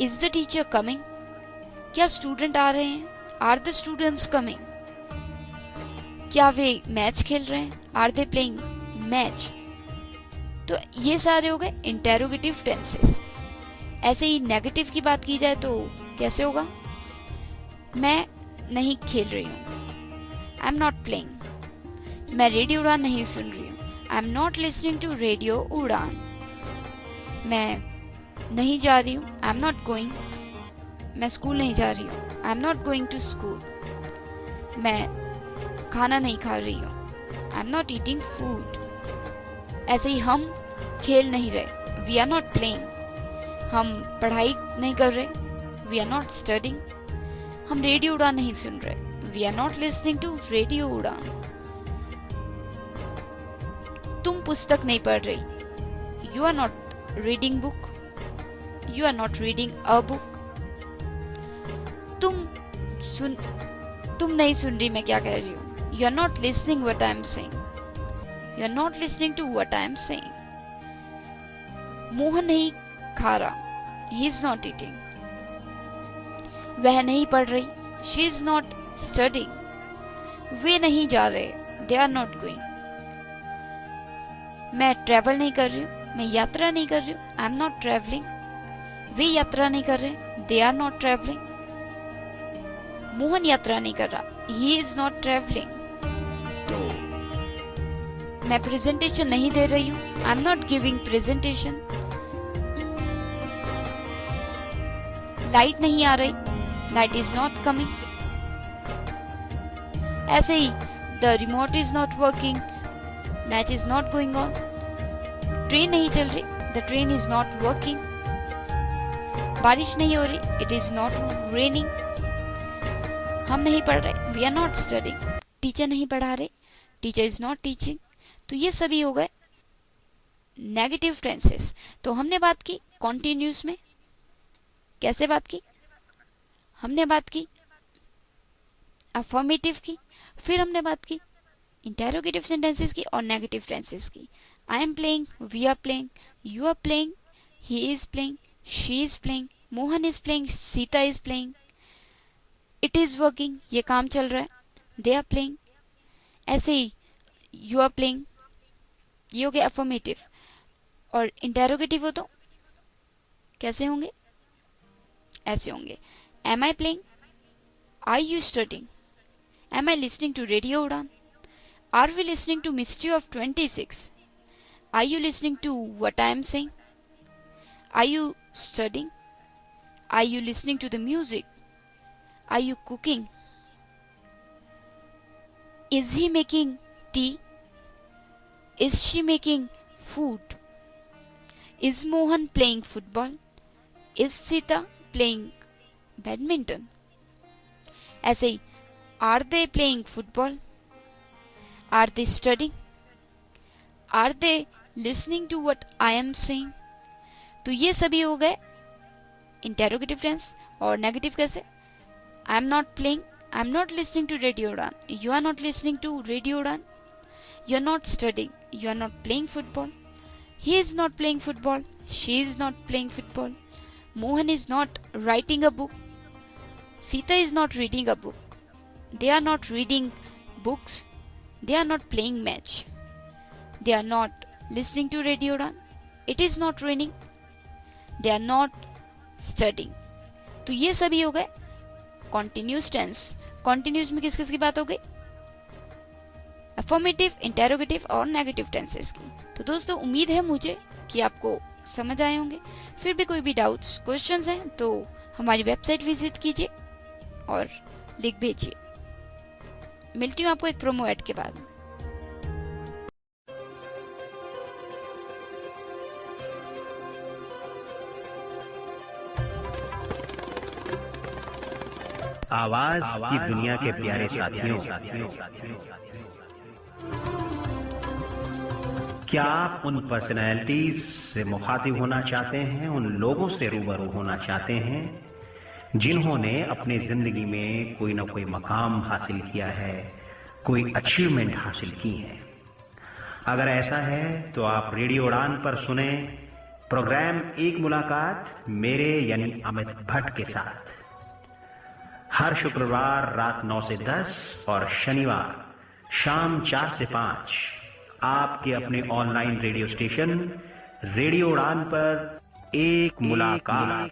इज द टीचर कमिंग, क्या स्टूडेंट आ रहे हैं, आर द स्टूडेंट्स कमिंग, क्या वे मैच खेल रहे हैं, आर दे प्लेइंग मैच। तो ये सारे हो गए इंटेरोगेटिव टेंसेस। ऐसे ही नेगेटिव की बात की जाए तो कैसे होगा, मैं नहीं खेल रही हूँ, आई एम नॉट प्लेइंग, मैं रेडियो उड़ान नहीं सुन रही हूँ, I am not listening to radio Udaan, मैं नहीं जा रही हूँ, आई एम नॉट गोइंग, मैं स्कूल नहीं जा रही हूँ, I am not going to school, मैं खाना नहीं खा रही हूँ, I am not eating food. ऐसे ही हम खेल नहीं रहे, वी आर नॉट प्लेइंग, हम पढ़ाई नहीं कर रहे, वी आर नॉट स्टडिंग, हम रेडियो उड़ान नहीं सुन रहे, we are not listening to radio Udaan. तुम पुस्तक नहीं पढ़ रही, you are not reading book, you are not reading a book. तुम नहीं सुन रही मैं क्या कह रही हूँ, you are not listening what I am saying, you are not listening to what I am saying. Mohan नहीं खा रहा, ही इज नॉट ईटिंग, वह नहीं पढ़ रही, शी इज नॉट स्टडिंग, वे नहीं जा रहे, दे आर नॉट गोइंग। मैं ट्रैवल नहीं कर रही हूँ, मैं यात्रा नहीं कर रही हूँ, आई एम नॉट ट्रैवलिंग, वे यात्रा नहीं कर रहे, they are not travelling. Mohan यात्रा नहीं कर रहा, ही इज नॉट ट्रैवलिंग। तो मैं प्रेजेंटेशन नहीं दे रही हूँ, I am not giving presentation. Light नहीं आ रही, लाइट इज नॉट कमिंग। ऐसे ही the remote is not working, match is not going on. Train नहीं चल रही, the train is not working. बारिश नहीं हो रही, इट इज नॉट रेनिंग। हम नहीं पढ़ रहे, we are not studying. Teacher नहीं पढ़ा रहे, टीचर इज नॉट टीचिंग। तो ये सभी हो गए नेगेटिव टेंसेस। तो हमने बात की कॉन्टिन्यूस में, कैसे बात की, हमने बात की अफर्मेटिव की, फिर हमने बात की इंटेरोगेटिव सेंटेंसेस की और नेगेटिव टेंसेस की। I am playing, we are playing, you are playing, he is playing, she is playing, Mohan is playing, Sita is playing, it is working, ये काम चल रहा है, दे आर प्लेइंग। ऐसे ही यू आर प्लेइंग, ये हो गया अफर्मेटिव। और इंटेरोगेटिव हो तो कैसे होंगे, ऐसे होंगे। Am I playing, are you studying, am I listening to radio Udaan, are we listening to mystery of 26, are you listening to what I am saying, are you studying, are you listening to the music, are you cooking, is he making tea, is she making food, Is Mohan playing football? Is Sita playing badminton? ऐसे ही, are they playing football? Are they studying? Are they listening to what I am saying? तो ये सभी हो गए इंटेरोगेटिव टेंस. और नेगेटिव कैसे? I am not playing, I am not listening to Radio Udan. You are not listening to Radio Udan. You are not studying, you are not playing football. He is not playing football. She is not playing football. Mohan is not writing a book. Sita is not reading a book. They are not reading books. They are not playing match. They are not listening to Radio Udan. It is not raining. They are not studying. तो ये सभी हो गए कॉन्टिन्यूस टेंस. कॉन्टिन्यूस में किस किस की बात हो गई? अफर्मेटिव, इंटेरोगेटिव और नेगेटिव टेंसेस की. तो दोस्तों उम्मीद है मुझे कि आपको समझ आए होंगे. फिर भी कोई भी डाउट्स, क्वेश्चंस हैं तो हमारी वेबसाइट विजिट कीजिए और लिख भेजिए. मिलती हूँ आपको एक प्रोमो ऐड के बाद. आवाज की दुनिया के प्यारे साथियों, क्या आप उन पर्सनैलिटीज से मुखातिब होना चाहते हैं, उन लोगों से रूबरू होना चाहते हैं जिन्होंने अपनी जिंदगी में कोई ना कोई मकाम हासिल किया है, कोई अचीवमेंट हासिल की है? अगर ऐसा है तो आप रेडियो उड़ान पर सुने प्रोग्राम एक मुलाकात मेरे यानी अमित भट्ट के साथ. हर शुक्रवार रात 9 से 10 और शनिवार शाम 4 से 5 आपके अपने ऑनलाइन रेडियो स्टेशन रेडियो उड़ान पर एक मुलाकात.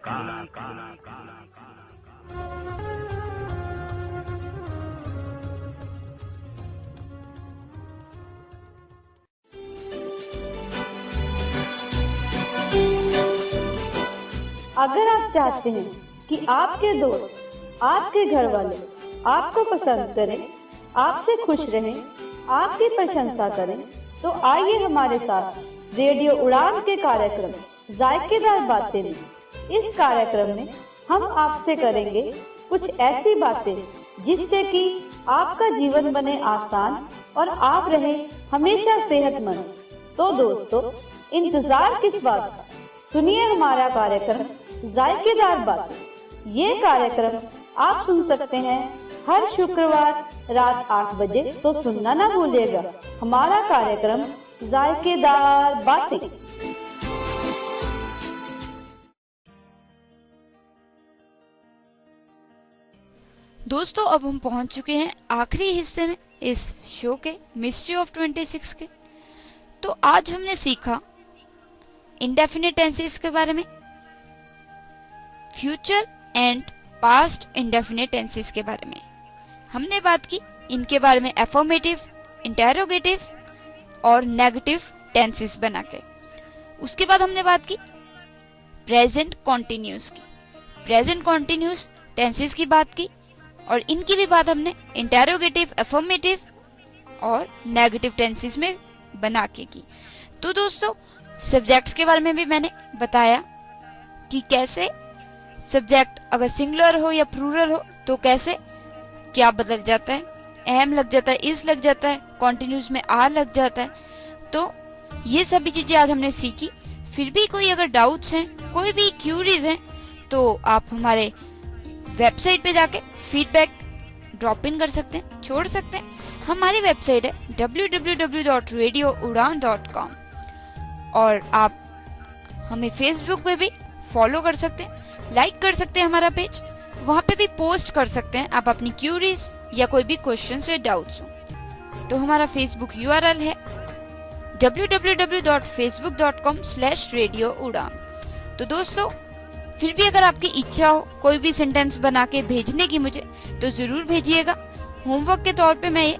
अगर आप चाहते हैं कि आपके दोस्त, आपके घर वाले आपको पसंद करें, आपसे खुश रहें, आपकी प्रशंसा करें, तो आइए हमारे साथ रेडियो उड़ान के कार्यक्रम जायकेदार बातें में. इस कार्यक्रम में हम आपसे करेंगे कुछ ऐसी बातें जिससे कि आपका जीवन बने आसान और आप रहें हमेशा सेहतमंद. तो दोस्तों इंतजार किस बात का, सुनिए हमारा कार्यक्रम जायकेदार बातें. ये कार्यक्रम आप सुन सकते हैं हर शुक्रवार रात 8 बजे. तो सुनना ना भूलिएगा हमारा कार्यक्रम जायकेदार बातें. दोस्तों अब हम पहुंच चुके हैं आखिरी हिस्से में इस शो के मिस्ट्री ऑफ 26 के. तो आज हमने सीखा इंडेफिनिट टेंसेस के बारे में, future and past indefinite tenses के बारे में हमने बात की. इनके बारे में अफर्मेटिव, इंटेरोगेटिव और नेगेटिव टेंसेस बना के. उसके बाद हमने बात की प्रेजेंट कॉन्टिन्यूस की. प्रेजेंट कॉन्टिन्यूस टेंसेस की बात की और इनकी भी बात हमने इंटेरोगेटिव, अफर्मेटिव और नेगेटिव टेंसेस में बना के की. तो दोस्तों सब्जेक्ट्स के बारे में भी मैंने बताया कि कैसे सब्जेक्ट अगर सिंगुलर हो या प्लूरल हो तो कैसे क्या बदल जाता है, एम लग जाता है, इस लग जाता है, कॉन्टिन्यूस में आर लग जाता है. तो ये सभी चीजें आज हमने सीखी. फिर भी कोई अगर डाउट्स हैं, कोई भी क्यूरीज हैं तो आप हमारे वेबसाइट पे जाके फीडबैक ड्रॉप इन कर सकते हैं, छोड़ सकते हैं. हमारी वेबसाइट है www.radioudan.com और आप हमें फेसबुक पे भी फॉलो कर सकते हैं, लाइक कर सकते हैं हमारा पेज, वहाँ पे भी पोस्ट कर सकते हैं आप अपनी क्यूरीज या कोई भी क्वेश्चन या डाउट्स हो. तो हमारा फेसबुक URL है www.facebook.com/radioudan. तो दोस्तों फिर भी अगर आपकी इच्छा हो कोई भी सेंटेंस बना के भेजने की मुझे, तो जरूर भेजिएगा. होमवर्क के तौर पे मैं ये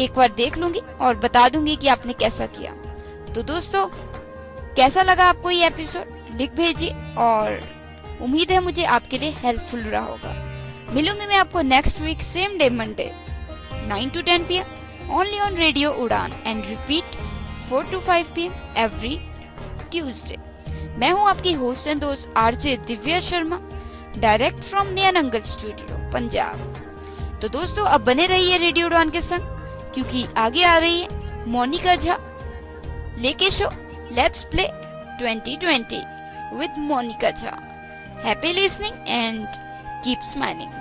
एक बार देख लूंगी और बता दूंगी कि आपने कैसा किया. तो दोस्तों कैसा लगा आपको ये एपिसोड, लिख भेजिए और उम्मीद है मुझे आपके लिए हेल्पफुल रहा होगा. मिलूंगी मैं आपको next week same day Monday 9 to 10 PM only on Radio Udan and repeat 4 to 5 PM every Tuesday. मैं हूं आपकी होस्ट एंड दोस्त RJ Divya Sharma, direct from Nayanangal studio Punjab. तो दोस्तों अब बने रहिए रेडियो उड़ान के संग, क्योंकि आगे आ रही है मोनिका झा लेके show let's play 2020 with Monica Jha. Happy listening and keep smiling.